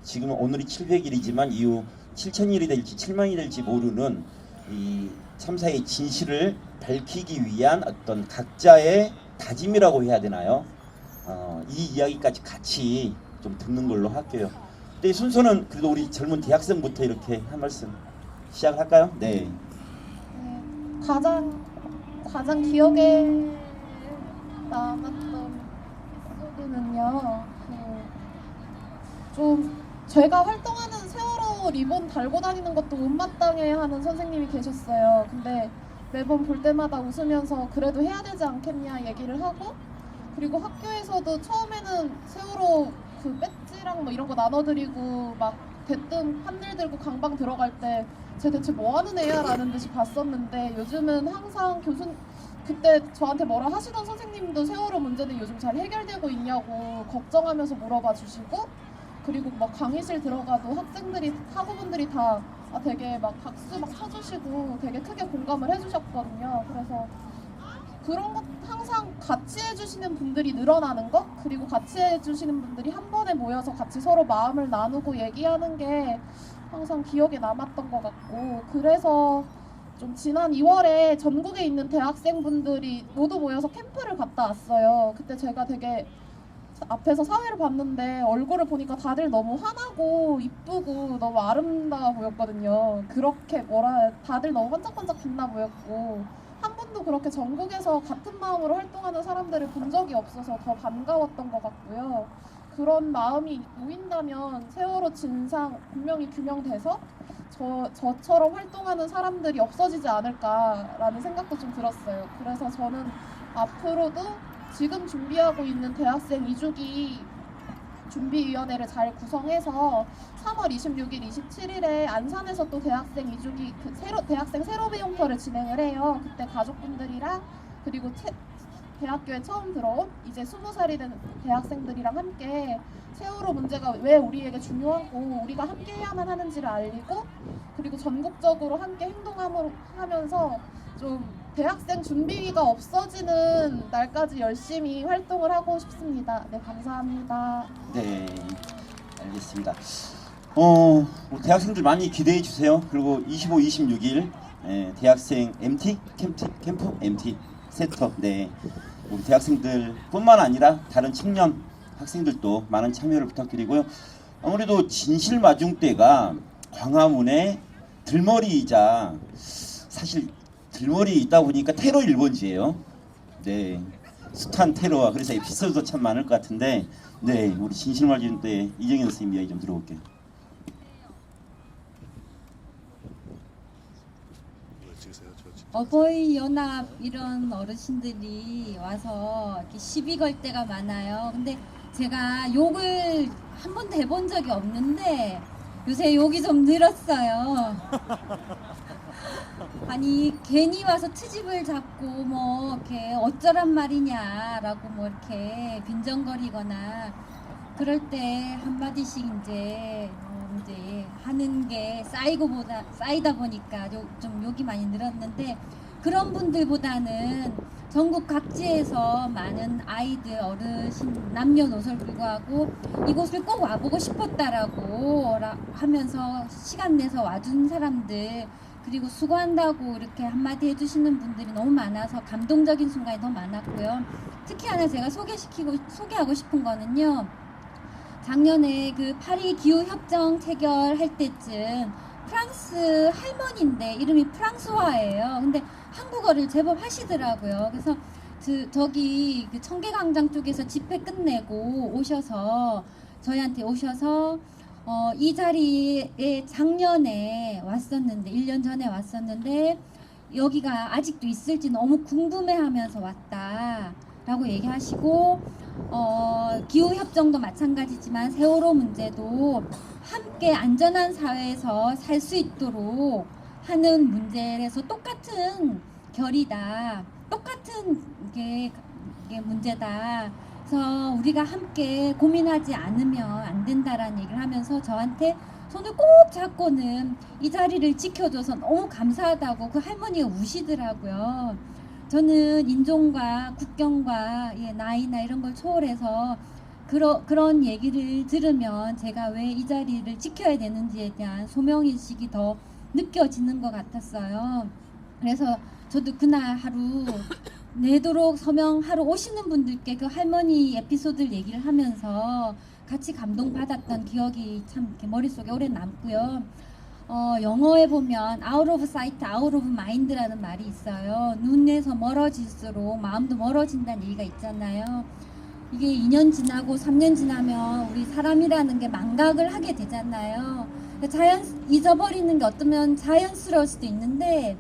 지금 오늘이 700일이지만 이후 7,000일이 될지 7만이 될지 모르는 이 참사의 진실을 밝히기 위한 어떤 각자의 다짐이라고 해야 되나요? 이 이야기까지 같이 좀 듣는 걸로 할게요. 근데 순서는 그래도 우리 젊은 대학생부터 이렇게 한 말씀 시작을 할까요? 네. 가장 기억에 남았던 에피소드는요. 좀 제가 활동하는 세월호 리본 달고 다니는 것도 못마땅해 하는 선생님이 계셨어요. 근데 매번 볼 때마다 웃으면서 그래도 해야 되지 않겠냐 얘기를 하고 그리고 학교에서도 처음에는 세월호 그 배지랑 뭐 이런 거 나눠드리고 막 대뜸 판넬 들고 강방 들어갈 때 쟤 대체 뭐 하는 애야? 라는 듯이 봤었는데 요즘은 항상 그때 저한테 뭐라 하시던 선생님도 세월호 문제는 요즘 잘 해결되고 있냐고 걱정하면서 물어봐 주시고, 그리고 막 강의실 들어가도 학생들이 학우분들이 다 되게 막 박수 막 쳐주시고 되게 크게 공감을 해주셨거든요. 그래서 그런 것 항상 같이 해주시는 분들이 늘어나는 것, 그리고 같이 해주시는 분들이 한 번에 모여서 같이 서로 마음을 나누고 얘기하는 게 항상 기억에 남았던 것 같고, 그래서 좀 지난 2월에 전국에 있는 대학생분들이 모두 모여서 캠프를 갔다 왔어요. 그때 제가 되게 앞에서 사회를 봤는데 얼굴을 보니까 다들 너무 환하고 이쁘고 너무 아름다워 보였거든요. 그렇게 다들 너무 반짝반짝 빛나 보였고, 한 번도 그렇게 전국에서 같은 마음으로 활동하는 사람들을 본 적이 없어서 더 반가웠던 것 같고요. 그런 마음이 모인다면 세월호 진상 분명히 규명돼서 저처럼 활동하는 사람들이 없어지지 않을까라는 생각도 좀 들었어요. 그래서 저는 앞으로도 지금 준비하고 있는 대학생 2주기 준비위원회를 잘 구성해서 3월 26일, 27일에 안산에서 또 대학생 2주기 대학생 새로 배움터를 진행을 해요. 그때 가족분들이랑 그리고 대학교에 처음 들어온 이제 20살이 된 대학생들이랑 함께 세월호 문제가 왜 우리에게 중요하고 우리가 함께 해야만 하는지를 알리고, 그리고 전국적으로 함께 행동하면서 좀 대학생 준비위가 없어지는 날까지 열심히 활동을 하고 싶습니다. 네, 감사합니다. 네, 알겠습니다. 우리 대학생들 많이 기대해 주세요. 그리고 25, 26일 대학생 MT 캠프 MT 세터. 네, 우리 대학생들뿐만 아니라 다른 청년 학생들도 많은 참여를 부탁드리고요. 아무래도 진실마중대가 광화문의 들머리이자, 사실 들머리에 있다 보니까 테러 1번지예요. 네, 숱한 테러와 그래서 에피소드도 참 많을 것 같은데, 네, 우리 진실마중대 이정현 선생님 이야기 좀 들어볼게요. 어버이 연합 이런 어르신들이 와서 이렇게 시비 걸 때가 많아요. 근데 제가 욕을 한 번도 해본 적이 없는데 요새 욕이 좀 늘었어요. 아니 괜히 와서 트집을 잡고 뭐 이렇게 어쩌란 말이냐라고 뭐 이렇게 빈정거리거나 그럴 때 한마디씩 이제 하는 게 쌓이다 보니까 좀 욕이 많이 늘었는데, 그런 분들보다는 전국 각지에서 많은 아이들, 어르신, 남녀노소를 불구하고 이곳을 꼭 와보고 싶었다라고 하면서 시간 내서 와준 사람들, 그리고 수고한다고 이렇게 한마디 해주시는 분들이 너무 많아서 감동적인 순간이 더 많았고요. 특히 하나 제가 소개하고 싶은 거는요. 작년에 그 파리 기후협정 체결할 때쯤 프랑스 할머니인데 이름이 프랑스화예요. 근데 한국어를 제법 하시더라고요. 그래서 저기 그 청계광장 쪽에서 집회 끝내고 오셔서 저희한테 오셔서 이 자리에 작년에 왔었는데 1년 전에 왔었는데 여기가 아직도 있을지 너무 궁금해하면서 왔다라고 얘기하시고, 기후협정도 마찬가지지만 세월호 문제도 함께 안전한 사회에서 살 수 있도록 하는 문제에서 똑같은 결이다, 똑같은 게 문제다. 그래서 우리가 함께 고민하지 않으면 안 된다라는 얘기를 하면서 저한테 손을 꼭 잡고는 이 자리를 지켜줘서 너무 감사하다고 그 할머니가 우시더라고요. 저는 인종과 국경과 나이나 이런 걸 초월해서 그런 얘기를 들으면 제가 왜 이 자리를 지켜야 되는지에 대한 소명의식이 더 느껴지는 것 같았어요. 그래서 저도 그날 하루 내도록 서명하러 오시는 분들께 그 할머니 에피소드를 얘기를 하면서 같이 감동받았던 기억이 참 이렇게 머릿속에 오래 남고요. 영어에 보면 out of sight, out of mind라는 말이 있어요. 눈에서 멀어질수록 마음도 멀어진다는 얘기가 있잖아요. 이게 2년 지나고 3년 지나면 우리 사람이라는 게 망각을 하게 되잖아요. 잊어버리는 게 어쩌면 자연스러울 수도 있는데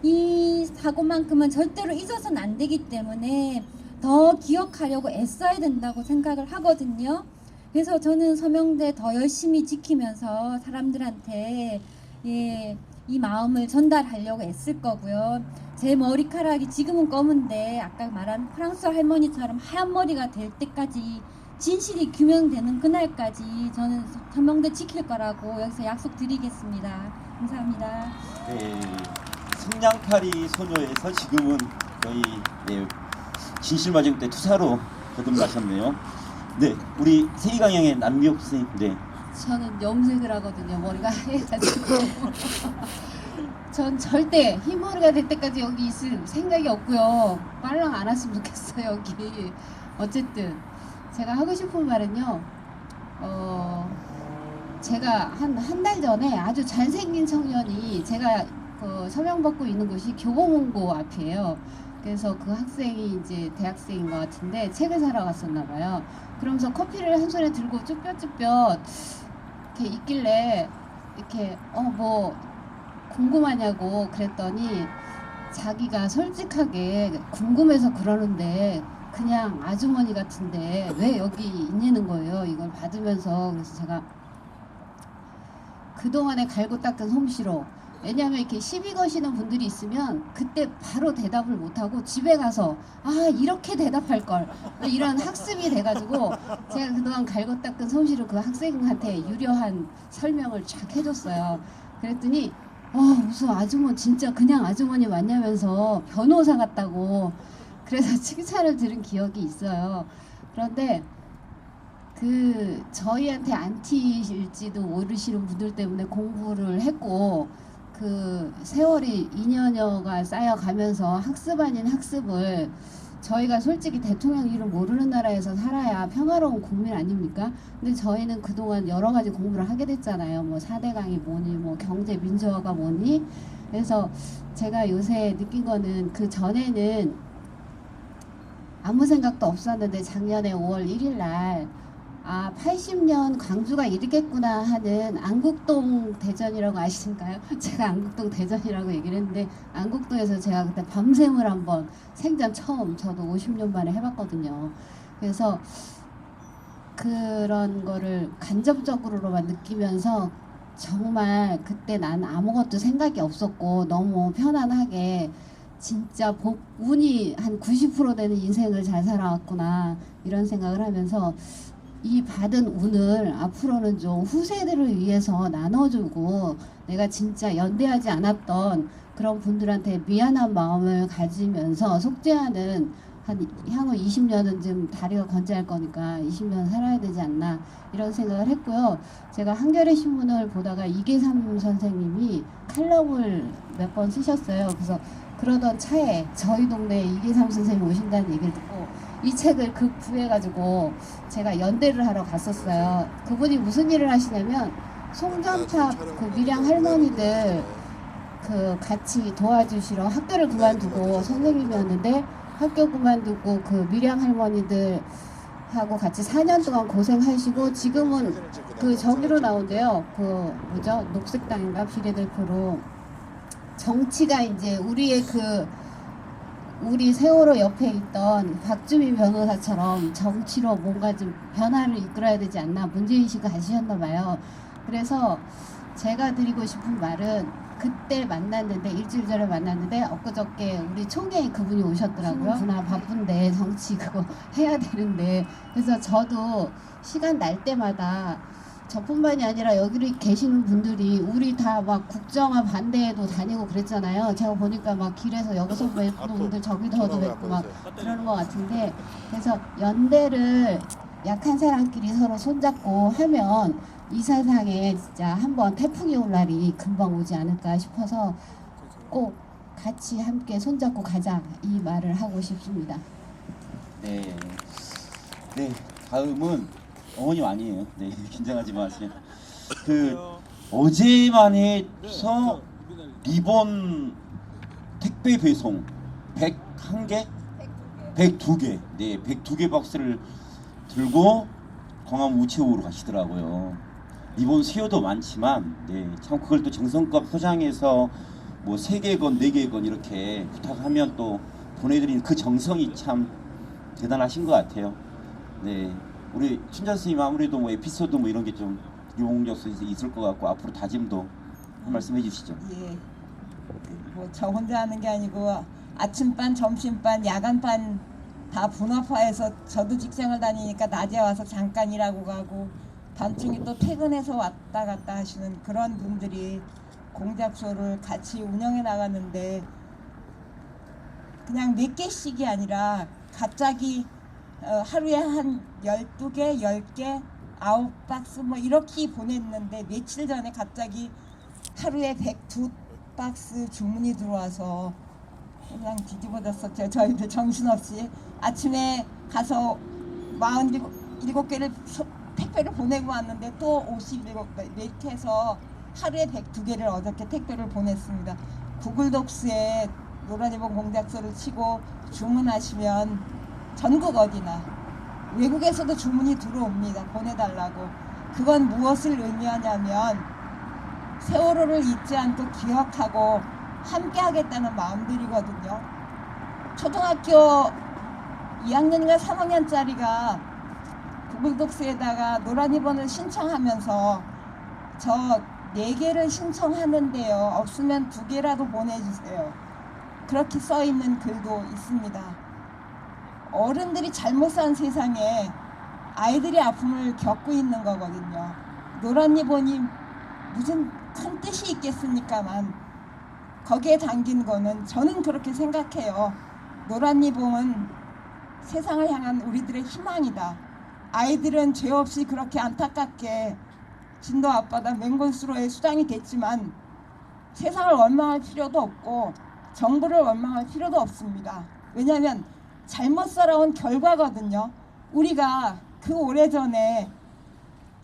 이 사고만큼은 절대로 잊어서는 안 되기 때문에 더 기억하려고 애써야 된다고 생각을 하거든요. 그래서 저는 서명대 더 열심히 지키면서 사람들한테 이 마음을 전달하려고 애쓸 거고요. 제 머리카락이 지금은 검은데 아까 말한 프랑스 할머니처럼 하얀 머리가 될 때까지 진실이 규명되는 그날까지 저는 전명대 지킬 거라고 여기서 약속드리겠습니다. 감사합니다. 네, 성냥팔이 소녀에서 지금은 거의 네, 진실마정 때 투사로 거듭나셨네요. 네, 우리 세이강양의 남미옥 선생님. 네. 저는 염색을 하거든요. 머리가 하얘가지고. 전 절대 흰머리가 될 때까지 여기 있을 생각이 없고요. 빨랑 안 왔으면 좋겠어요, 여기. 어쨌든 제가 하고 싶은 말은요. 제가 한 달 전에 아주 잘생긴 청년이, 제가 그 서명받고 있는 곳이 교보문고 앞이에요. 그래서 그 학생이 이제 대학생인 것 같은데 책을 사러 갔었나 봐요. 그러면서 커피를 한 손에 들고 쭈뼛쭈뼛 이렇게 있길래 이렇게 뭐 궁금하냐고 그랬더니 자기가 솔직하게 궁금해서 그러는데 그냥 아주머니 같은데 왜 여기 있냐는 거예요. 이걸 받으면서. 그래서 제가 그동안에 갈고 닦은 솜씨로, 왜냐하면 이렇게 시비 거시는 분들이 있으면 그때 바로 대답을 못하고 집에 가서 이렇게 대답할 걸, 이런 학습이 돼가지고 제가 그동안 갈고 닦은 솜씨로 그 학생한테 유려한 설명을 쫙 해줬어요. 그랬더니 무슨 아주머니, 진짜 그냥 아주머니 맞냐면서 변호사 같다고, 그래서 칭찬을 들은 기억이 있어요. 그런데 그 저희한테 안티일지도 모르시는 분들 때문에 공부를 했고, 그 세월이 2년여가 쌓여가면서 학습 아닌 학습을, 저희가 솔직히 대통령 이름 모르는 나라에서 살아야 평화로운 국민 아닙니까? 근데 저희는 그동안 여러 가지 공부를 하게 됐잖아요. 뭐 4대강이 뭐니, 뭐 경제 민주화가 뭐니. 그래서 제가 요새 느낀 거는, 그 전에는 아무 생각도 없었는데 작년에 5월 1일 날 80년 광주가 이르겠구나 하는 안국동 대전이라고 아시는가요? 제가 안국동 대전이라고 얘기를 했는데, 안국동에서 제가 그때 밤샘을 한번 생전 처음, 저도 50년 만에 해봤거든요. 그래서 그런 거를 간접적으로만 느끼면서 정말 그때 난 아무것도 생각이 없었고 너무 편안하게 진짜 운이 한 90% 되는 인생을 잘 살아왔구나, 이런 생각을 하면서 이 받은 운을 앞으로는 좀 후세들을 위해서 나눠주고, 내가 진짜 연대하지 않았던 그런 분들한테 미안한 마음을 가지면서 속죄하는, 한 향후 20년은 좀 다리가 건재할 거니까 20년 살아야 되지 않나, 이런 생각을 했고요. 제가 한겨레 신문을 보다가 이계삼 선생님이 칼럼을 몇 번 쓰셨어요. 그래서 그러던 차에 저희 동네에 이계삼 선생님 오신다는 얘기를 듣고 이 책을 구해가지고 제가 연대를 하러 갔었어요. 그분이 무슨 일을 하시냐면, 송전탑 그 밀양 할머니들 그 같이 도와주시러 학교를 그만두고, 선생님이었는데 학교 그만두고 그 밀양 할머니들 하고 같이 4년 동안 고생하시고, 지금은 그 저기로 나온대요. 그 뭐죠? 녹색당인가 비례대표로. 정치가 이제 우리 세월호 옆에 있던 박주민 변호사처럼 정치로 뭔가 좀 변화를 이끌어야 되지 않나, 문제의식을 가지셨나 봐요. 그래서 제가 드리고 싶은 말은, 그때 만났는데, 일주일 전에 만났는데 엊그저께 우리 총회에 그분이 오셨더라고요. 그나 바쁜데 정치 그거 해야 되는데. 그래서 저도 시간 날 때마다 저뿐만이 아니라 여기 계시는 분들이 우리 다 막 국정화 반대에도 다니고 그랬잖아요. 제가 보니까 막 길에서 여기서 뵙는 분들 저기서도 뵙고 막 그러는 것 같은데, 그래서 연대를 약한 사람끼리 서로 손잡고 하면 이 세상에 진짜 한번 태풍이 올 날이 금방 오지 않을까 싶어서 꼭 같이 함께 손잡고 가자, 이 말을 하고 싶습니다. 네. 네, 다음은 어머님 아니에요. 네, 긴장하지 마세요. 그 어제만 해서 리본 택배 배송 101개? 102개. 네, 102개 박스를 들고 광화문 우체국으로 가시더라고요. 리본 수요도 많지만, 네, 참 그걸 또 정성껏 포장해서 뭐 3개건 4개건 이렇게 부탁하면 또 보내드리는 그 정성이 참 대단하신 것 같아요. 네, 우리 춘자 선생님 아무래도 뭐 에피소드 뭐 이런 게 좀 용적성이 있을 것 같고, 앞으로 다짐도 한 말씀 해주시죠. 예. 뭐 저 혼자 하는 게 아니고 아침반, 점심반, 야간반 다 분업화해서 저도 직장을 다니니까 낮에 와서 잠깐 일하고 가고 밤중에 또 퇴근해서 왔다 갔다 하시는 그런 분들이 공작소를 같이 운영해 나가는데 그냥 몇 개씩이 아니라 갑자기 하루에 한 12개, 10개, 9박스 뭐 이렇게 보냈는데 며칠 전에 갑자기 하루에 102박스 주문이 들어와서 그냥 뒤집어졌었죠. 저희들 정신없이 아침에 가서 47개를 택배를 보내고 왔는데 또 57개 이렇게 해서 하루에 102개를 어저께 택배를 보냈습니다. 구글독스에 노란리본 공작소를 치고 주문하시면 전국 어디나 외국에서도 주문이 들어옵니다. 보내달라고. 그건 무엇을 의미하냐면 세월호를 잊지 않고 기억하고 함께 하겠다는 마음들이거든요. 초등학교 2학년인가 3학년짜리가 구글독스에다가 노란리본을 신청하면서 저 4개를 신청하는데요. 없으면 2개라도 보내주세요. 그렇게 써있는 글도 있습니다. 어른들이 잘못 산 세상에 아이들이 아픔을 겪고 있는 거거든요. 노란리본이 무슨 큰 뜻이 있겠습니까만 거기에 담긴 거는 저는 그렇게 생각해요. 노란리본은 세상을 향한 우리들의 희망이다. 아이들은 죄 없이 그렇게 안타깝게 진도 앞바다 맹골수로의 수장이 됐지만 세상을 원망할 필요도 없고 정부를 원망할 필요도 없습니다. 왜냐하면 잘못 살아온 결과거든요. 우리가 그 오래전에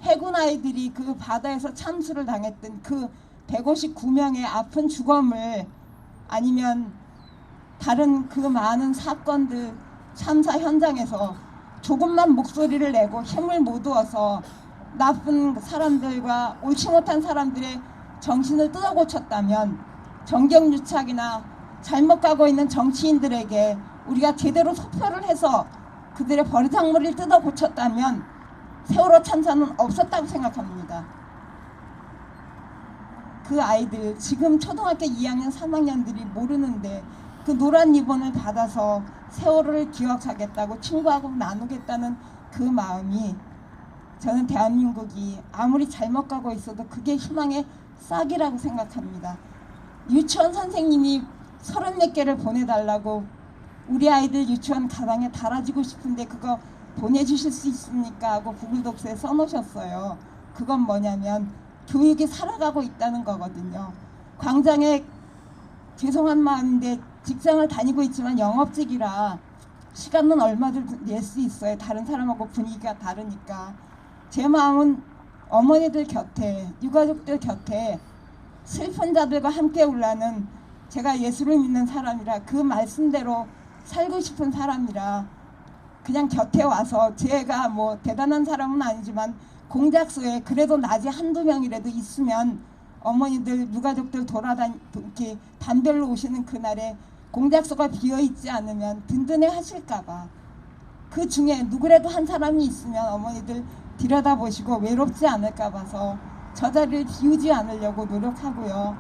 해군 아이들이 그 바다에서 참수를 당했던 그 159명의 아픈 죽음을 아니면 다른 그 많은 사건들 참사 현장에서 조금만 목소리를 내고 힘을 모두어서 나쁜 사람들과 옳지 못한 사람들의 정신을 뜯어고쳤다면 정경유착이나 잘못 가고 있는 정치인들에게 우리가 제대로 소표를 해서 그들의 버르장머리를 뜯어고쳤다면 세월호 참사는 없었다고 생각합니다. 그 아이들 지금 초등학교 2학년 3학년들이 모르는데 그 노란 리본을 받아서 세월호를 기억하겠다고 친구하고 나누겠다는 그 마음이 저는 대한민국이 아무리 잘못 가고 있어도 그게 희망의 싹이라고 생각합니다. 유치원 선생님이 34개를 보내달라고 우리 아이들 유치원 가방에 달아주고 싶은데 그거 보내주실 수 있습니까? 하고 구글독스에 써놓으셨어요. 그건 뭐냐면 교육이 살아가고 있다는 거거든요. 광장에 죄송한 마음인데 직장을 다니고 있지만 영업직이라 시간은 얼마든 낼 수 있어요. 다른 사람하고 분위기가 다르니까. 제 마음은 어머니들 곁에, 유가족들 곁에 슬픈 자들과 함께 울라는 제가 예수를 믿는 사람이라 그 말씀대로 살고 싶은 사람이라 그냥 곁에 와서 제가 뭐 대단한 사람은 아니지만 공작소에 그래도 낮에 한두 명이라도 있으면 어머니들 유가족들 이렇게 단별로 오시는 그날에 공작소가 비어있지 않으면 든든해 하실까봐 그 중에 누구라도 한 사람이 있으면 어머니들 들여다보시고 외롭지 않을까 봐서 저 자리를 비우지 않으려고 노력하고요.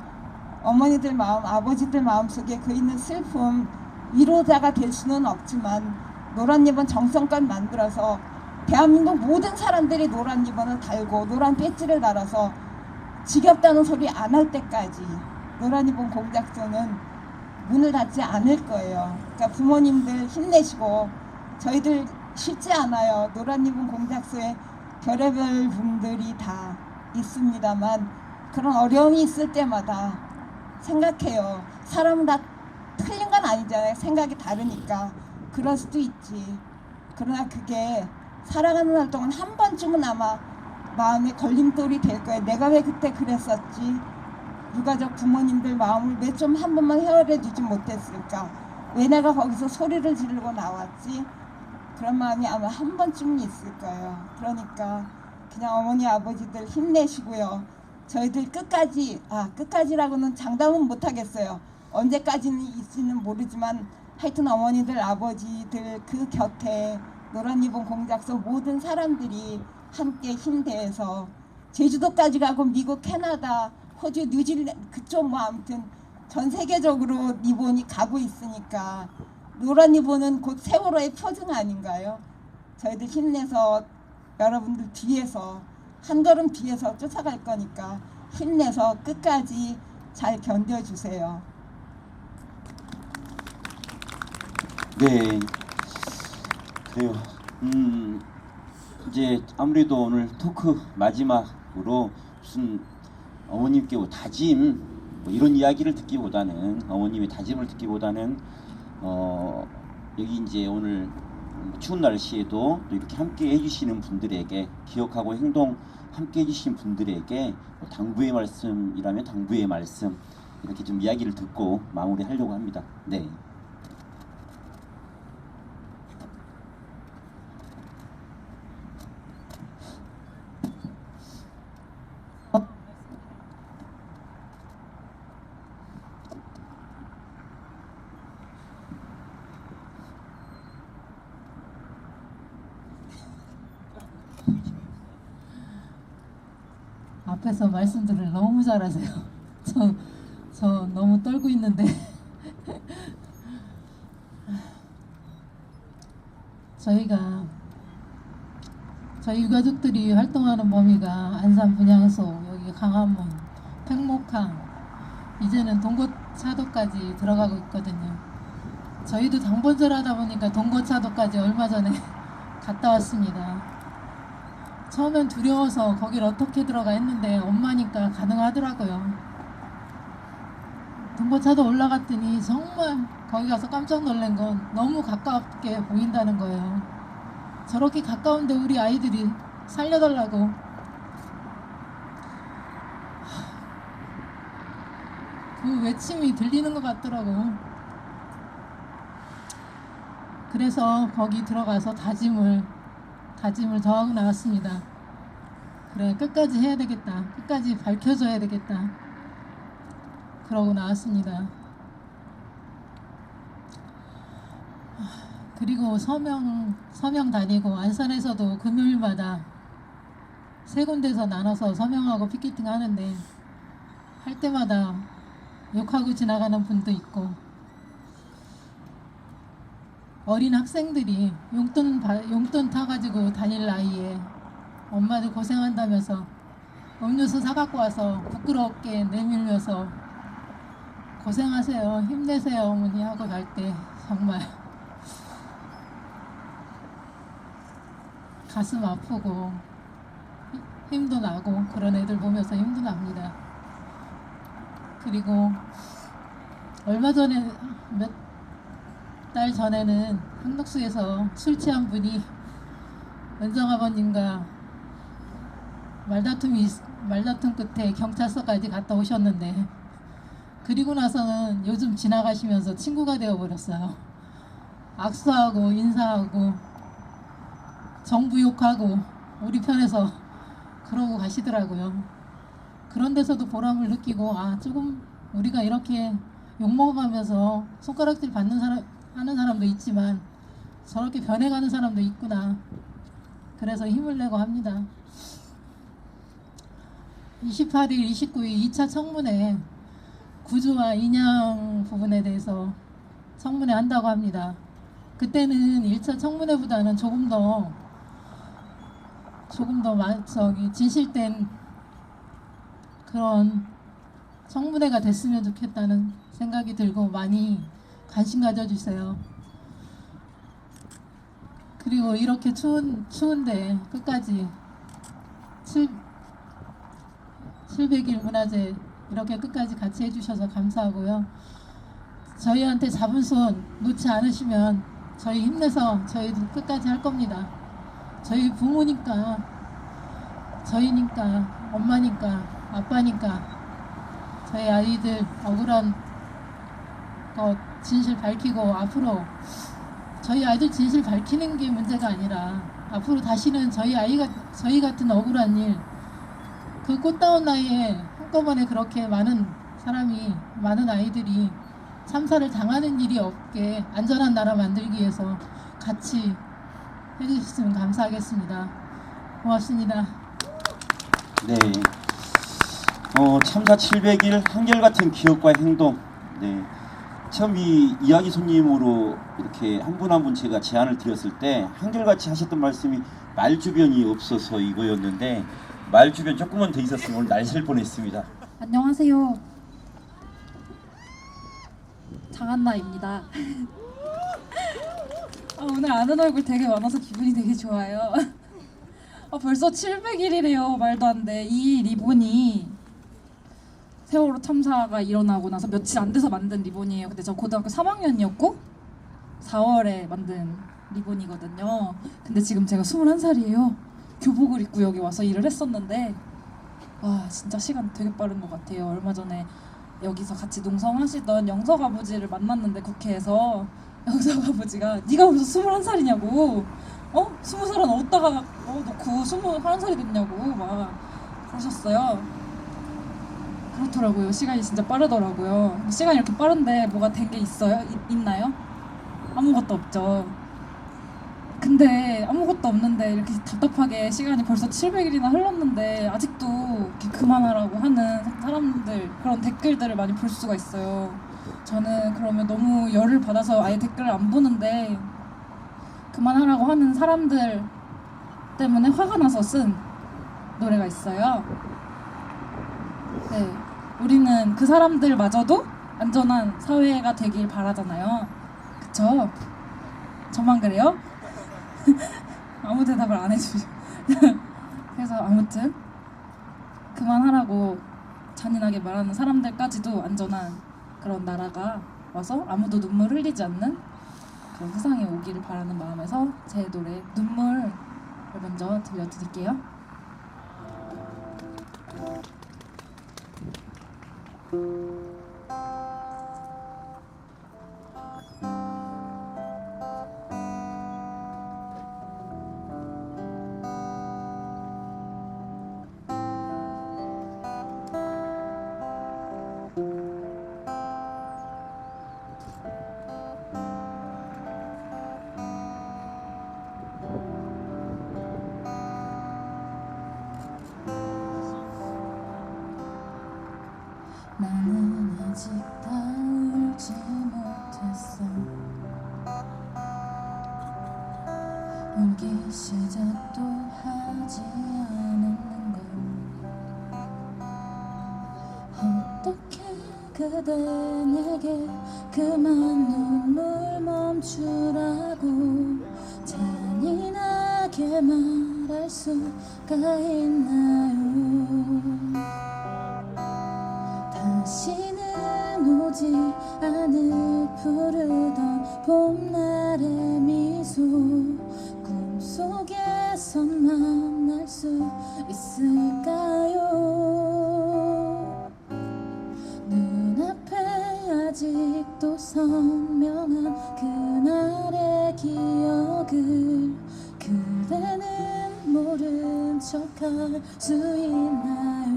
어머니들 마음, 아버지들 마음속에 그 있는 슬픔 위로자가 될 수는 없지만 노란 리본 정성껏 만들어서 대한민국 모든 사람들이 노란 리본을 달고 노란 배지를 달아서 지겹다는 소리 안 할 때까지 노란 리본 공작소는 문을 닫지 않을 거예요. 그러니까 부모님들 힘내시고 저희들 쉽지 않아요. 노란 리본 공작소에 별의별 분들이 다 있습니다만 그런 어려움이 있을 때마다 생각해요. 사람은 다 틀린 건 아니잖아요. 생각이 다르니까 그럴 수도 있지. 그러나 그게 살아가는 날 동안 한 번쯤은 아마 마음에 걸림돌이 될 거예요. 내가 왜 그때 그랬었지? 유가족 부모님들 마음을 왜 좀 한 번만 헤아려 주지 못했을까? 왜 내가 거기서 소리를 지르고 나왔지? 그런 마음이 아마 한 번쯤은 있을 거예요. 그러니까 그냥 어머니 아버지들 힘내시고요. 저희들 끝까지라고는 장담은 못하겠어요. 언제까지는 있을지는 모르지만 하여튼 어머니들 아버지들 그 곁에 노란 리본 공작소 모든 사람들이 함께 힘대해서 제주도까지 가고 미국 캐나다 호주 뉴질랜드 그쪽 뭐 아무튼 전 세계적으로 리본이 가고 있으니까 노란 리본은 곧 세월호의 표징 아닌가요? 저희들 힘내서 여러분들 뒤에서 한 걸음 뒤에서 쫓아갈 거니까 힘내서 끝까지 잘 견뎌주세요. 네, 그래요. 이제 아무래도 오늘 토크 마지막으로 무슨 어머님께 뭐 다짐 뭐 이런 이야기를 듣기보다는 어머님의 다짐을 듣기보다는 여기 이제 오늘 추운 날씨에도 또 이렇게 함께 해주시는 분들에게 기억하고 행동 함께 해주신 분들에게 뭐 당부의 말씀이라면 당부의 말씀 이렇게 좀 이야기를 듣고 마무리하려고 합니다. 네. 앞에서 말씀들을 너무 잘하세요. 저 너무 떨고 있는데 저희 유가족들이 활동하는 범위가 안산 분향소, 여기 강화문, 팽목항, 이제는 동거차도까지 들어가고 있거든요. 저희도 당번절 하다 보니까 동거차도까지 얼마 전에 갔다 왔습니다. 처음엔 두려워서 거길 어떻게 들어가 했는데 엄마니까 가능하더라고요. 동거차도 올라갔더니 정말 거기 가서 깜짝 놀란 건 너무 가깝게 보인다는 거예요. 저렇게 가까운데 우리 아이들이 살려달라고. 그 외침이 들리는 것 같더라고. 그래서 거기 들어가서 다짐을 저하고 나왔습니다. 그래, 끝까지 해야 되겠다. 끝까지 밝혀줘야 되겠다. 그러고 나왔습니다. 그리고 서명 다니고 안산에서도 금요일마다 3군데서 나눠서 서명하고 피켓팅 하는데 할 때마다 욕하고 지나가는 분도 있고 어린 학생들이 용돈 타가지고 다닐 나이에 엄마들 고생한다면서 음료수 사갖고 와서 부끄럽게 내밀면서 고생하세요, 힘내세요 어머니 하고 갈 때 정말 가슴 아프고 힘도 나고 그런 애들 보면서 힘도 납니다. 그리고 얼마 전에 몇 달 전에는 한덕수에서 술 취한 분이 은정아버님과 말다툼 끝에 경찰서까지 갔다 오셨는데 그리고 나서는 요즘 지나가시면서 친구가 되어버렸어요. 악수하고 인사하고 정부 욕하고 우리 편에서 그러고 가시더라고요. 그런 데서도 보람을 느끼고 조금 우리가 이렇게 욕먹어가면서 손가락질 하는 사람도 있지만 저렇게 변해가는 사람도 있구나. 그래서 힘을 내고 합니다. 28일, 29일 2차 청문회 구조와 인양 부분에 대해서 청문회 한다고 합니다. 그때는 1차 청문회보다는 조금 더 진실된 그런 청문회가 됐으면 좋겠다는 생각이 들고 많이 관심 가져주세요. 그리고 이렇게 추운데 끝까지 700일 문화제 이렇게 끝까지 같이 해주셔서 감사하고요. 저희한테 잡은 손 놓지 않으시면 저희 힘내서 저희도 끝까지 할 겁니다. 저희 부모니까, 저희니까, 엄마니까, 아빠니까 저희 아이들 억울한 것 진실 밝히고 앞으로 저희 아이들 진실 밝히는 게 문제가 아니라 앞으로 다시는 저희 같은 억울한 일, 그 꽃다운 나이에 한꺼번에 그렇게 많은 아이들이 참사를 당하는 일이 없게 안전한 나라 만들기 위해서 같이 해주셨으면 감사하겠습니다. 고맙습니다. 네. 참사 700일 한결같은 기억과 행동 네. 처음 이 이야기 손님으로 이렇게 한 분 한 분 제가 제안을 드렸을 때 한결같이 하셨던 말씀이 말 주변이 없어서 이거였는데 말 주변 조금만 더 있었으면 오늘 날실 뻔했습니다. 안녕하세요. 장한나입니다. 오늘 아는 얼굴 되게 많아서 기분이 되게 좋아요. 벌써 700일이래요. 말도 안 돼. 이 리본이 세월호 참사가 일어나고 나서 며칠 안 돼서 만든 리본이에요. 근데 저 고등학교 3학년이었고 4월에 만든 리본이거든요. 근데 지금 제가 21살이에요. 교복을 입고 여기 와서 일을 했었는데 와 진짜 시간 되게 빠른 것 같아요. 얼마 전에 여기서 같이 농성하시던 영석 아버지를 만났는데 국회에서 영석 아버지가 네가 벌써 21살이냐고 20살은 어디다가 놓고 21살이 됐냐고 막 그러셨어요. 그렇더라고요. 시간이 진짜 빠르더라고요. 시간이 이렇게 빠른데 뭐가 된 게 있어요? 있나요? 아무것도 없죠. 근데 아무것도 없는데 이렇게 답답하게 시간이 벌써 700일이나 흘렀는데 아직도 이렇게 그만하라고 하는 사람들 그런 댓글들을 많이 볼 수가 있어요. 저는 그러면 너무 열을 받아서 아예 댓글을 안 보는데 그만하라고 하는 사람들 때문에 화가 나서 쓴 노래가 있어요. 네, 우리는 그 사람들마저도 안전한 사회가 되길 바라잖아요. 그쵸? 저만 그래요? 아무 대답을 안 해주죠. 그래서 아무튼 그만하라고 잔인하게 말하는 사람들까지도 안전한 그런 나라가 와서 아무도 눈물 흘리지 않는 그런 세상에 오기를 바라는 마음에서 제 노래 눈물을 먼저 들려드릴게요. 나는 아직 다 울지 못했어. 울기 시작도 하지 않았는 걸. 어떻게 그대 내게 그만 눈물 멈추라고 잔인하게 말할 수가 있나요. 다시는 오지 않을 푸르던 봄날의 미소 꿈속에선 만날 수 있을까요. 눈앞에 아직도 선명한 그날의 기억을 그대는 모른 척할 수 있나요.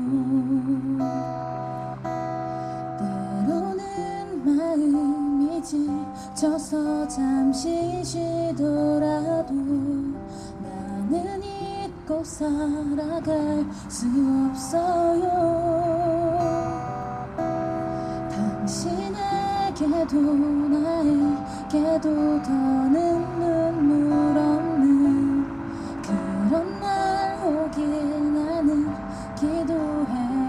마음이 지쳐서 잠시 쉬더라도 나는 잊고 살아갈 수 없어요. 당신에게도 나에게도 더는 눈물 없는 그런 날 오길 나는 기도해요.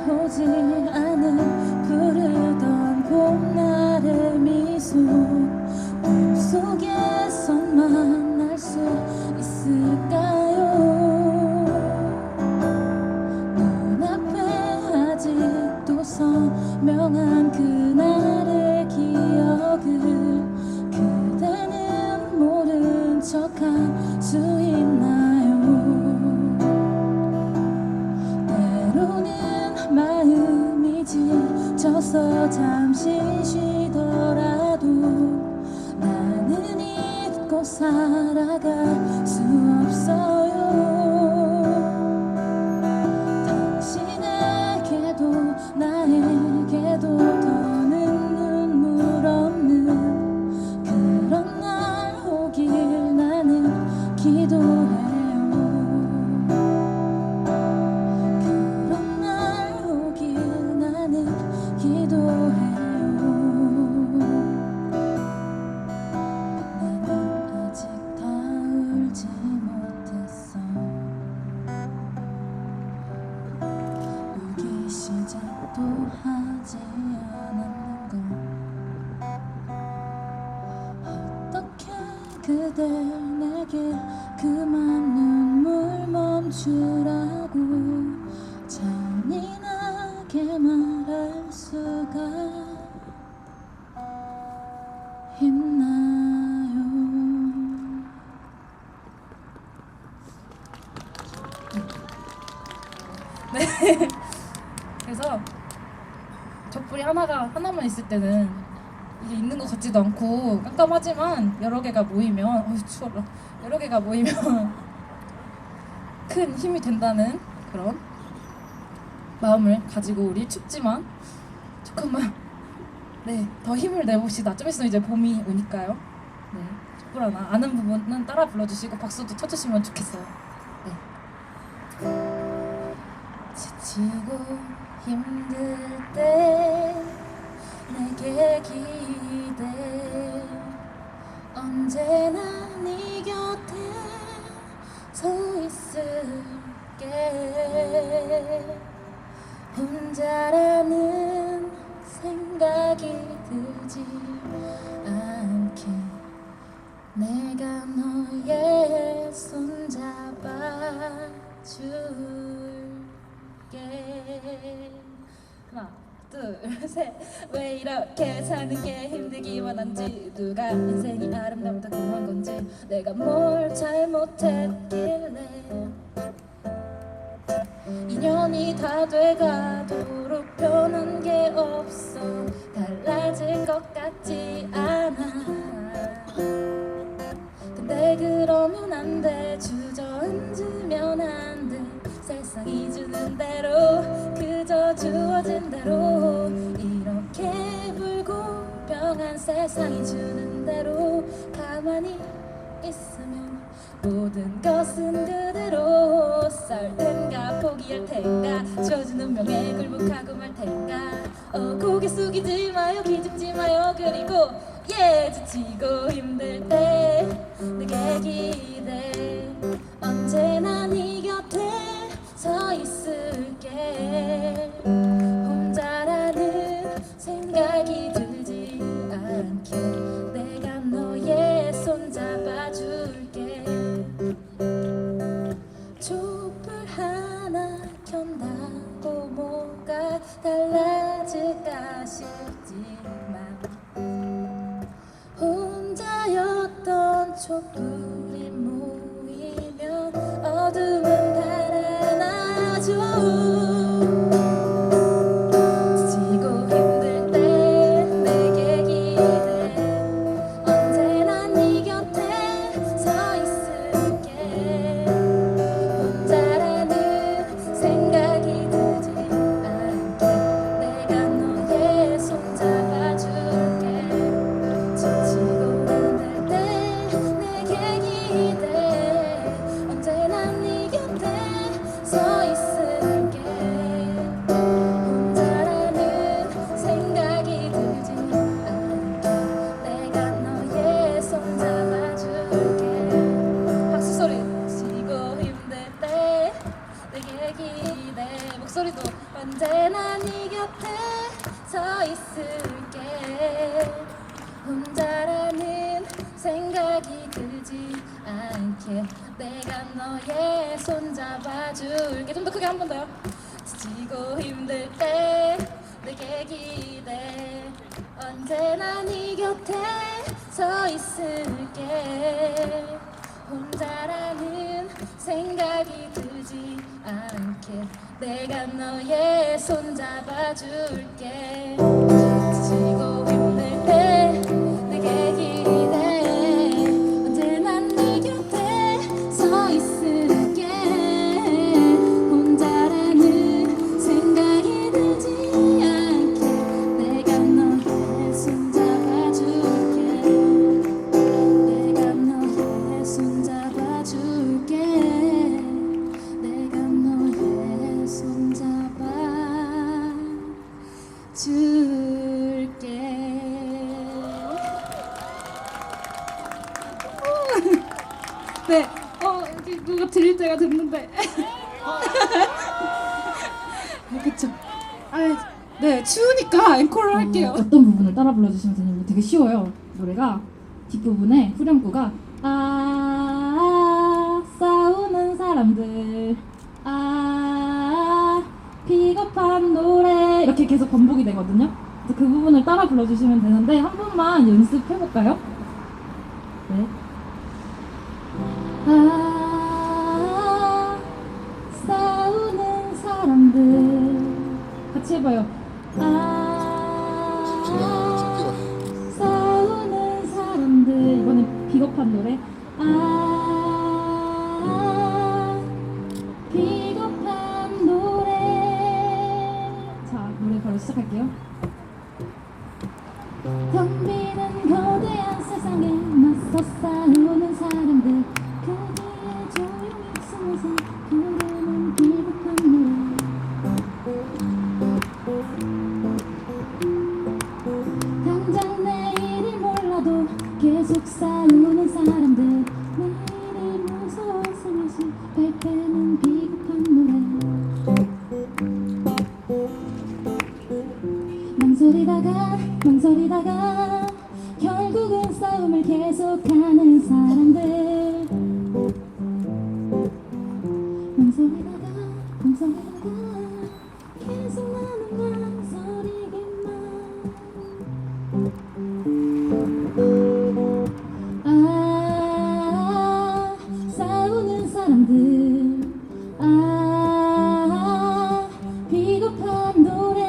오지 않은 부르던 봄날의 미소 꿈속에선 만날 수 있을까요. 눈앞에 아직도 선명한 그날의 기억을 그대는 모른 척할 수 있나요. 마음이 지쳐서 잠시 쉬더라도 나는 잊고 살아갈 수 없어요. 당신에게 그대 내게 그만 눈물 멈추라고 잔인하게 말할 수가 있나요? 네. 그래서 촛불이 하나만 있을 때는 이게 있는 것 같지도 않고 깜깜하지만 여러 개가 모이면 추워라. 여러 개가 모이면 큰 힘이 된다는 그런 마음을 가지고 우리 춥지만 조금만 더 힘을 내봅시다. 좀 있으면 이제 봄이 오니까요. 네, 촛불 하나 아는 부분은 따라 불러주시고 박수도 쳐주시면 좋겠어요. 네. 지치고 힘들 때 내게 기대 언제나 네 곁에 서 있을게 혼자라는 생각이 들지 않게 내가 너의 손 잡아줄게 하나 둘 셋 왜 이렇게 사는 게 힘들기만 한지 누가 인생이 아름답다고 한 건지 내가 뭘 잘못했길래 인연이 다 돼가도록 변한 게 없어 달라질 것 같지 않아 근데 그러면 안 돼 주저앉으면 안 돼 세상이 주는 대로 그저 주어진 대로 이렇게 불공평한 세상이 주는 대로 가만히 있으면 모든 것은 그대로 쌀 텐가 포기할 텐가 주어지는 명예 굴복하고 말 텐가 고개 숙이지 마요 기죽지 마요 그리고 지치고 힘들 때 내게 기대 언제나 네 곁에 서 있을게 혼자라는 생각이 들지 않게 내가 너의 손 잡아줄게 촛불 하나 켠다고 뭐가 달라질까 싶지만 혼자였던 촛불이 모이면 어둠은 달아나죠 지치고 힘들 때 내게 기대 언제나 네 곁에 서 있을게 혼자라는 생각이 들지 않게 내가 너의 손 잡아줄게 지치고 힘들 때 내게 기대 언제나 네 곁에 서 있을게 혼자라는 생각이 들지 않게 내가 너의 손 잡아줄게 박수 소리 지치고 힘들 때 내게 기대 목소리도 언제나 네 곁에 서 있을게 혼자라는 생각이 들지 않게 내가 너의 손 잡아줄게 좀 더 크게 한 번 더요 지치고 힘들 때 내게 기대 언제나 네 곁에 서 있을게 혼자라는 생각이 들지 않게 내가 너의 손 잡아줄게 지치고 힘들 때 내게 기대 언제나 네 곁에 서 있을게 혼자라는 생각이 들지 않게 내가 너의 손 잡아줄게 내가 너의 손 잡아줄게 내가 너의 손 잡아줄게 네, 누가 드릴 때가 됐는데 그쵸 네, 추우니까 앵콜을 할게요 어떤 부분을 따라 불러주시면 되냐면 되게 쉬워요. 노래가 뒷부분에 후렴구가 싸우는 사람들 비겁한 노래 이렇게 계속 반복이 되거든요. 그래서 그 부분을 따라 불러주시면 되는데 한 번만 연습해볼까요? 네. 싸우는 사람들 같이 해봐요. 싸우는 사람들 이번엔 비겁한 노래. 비겁한 노래. 자, 노래 바로 시작할게요. 덤비는 거대한 세상에 맞서 싸우는 사람들 그 뒤에 조용히 숨어서 부르는 비겁한 노래. 당장 내일이 몰라도 계속 싸우는 사람들 내일이 무서워서 다시 발빼는 비겁한 노래. 망설이다가 결국은 싸움을 계속하는 사람들. 망설이다가 계속 나는 망설이기만. 싸우는 사람들 비겁한 노래.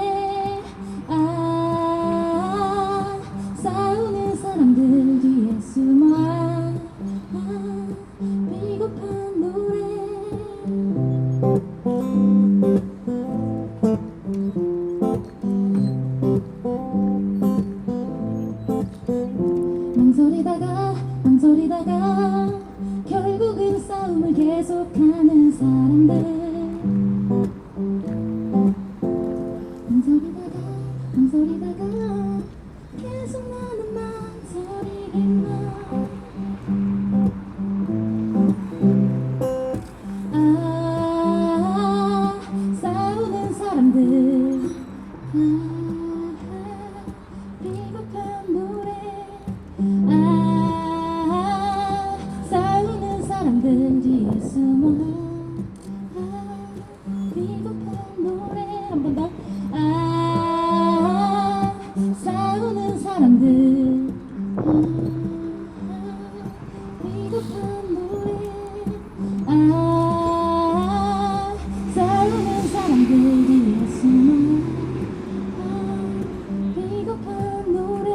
싸우는 사람들 뒤에 숨어 비겁한 노래. 망설이다가 결국은 싸움을 계속하는 사람들. 망설이다가 계속 나는 망설이기만. 싸우는 사람들 비겁한 노래. 싸우는 사람들 뒤에 숨어 비겁한 노래. 한 번 더. 싸우는 사람들 비겁한 노래. 싸우는 사람들 뒤에 숨어 비겁한 노래.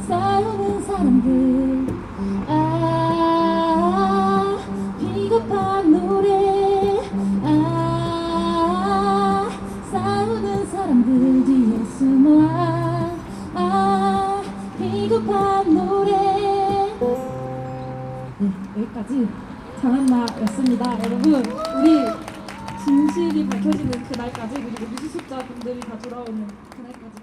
싸우는 사람들 비겁한 노래. 싸우는 사람들 뒤에 숨어 비겁한 노래. 네, 여기까지 장한나였습니다. 여러분, 우리 진실이 밝혀지는 그날까지, 그리고 미수습자분들이 다 돌아오는 그날까지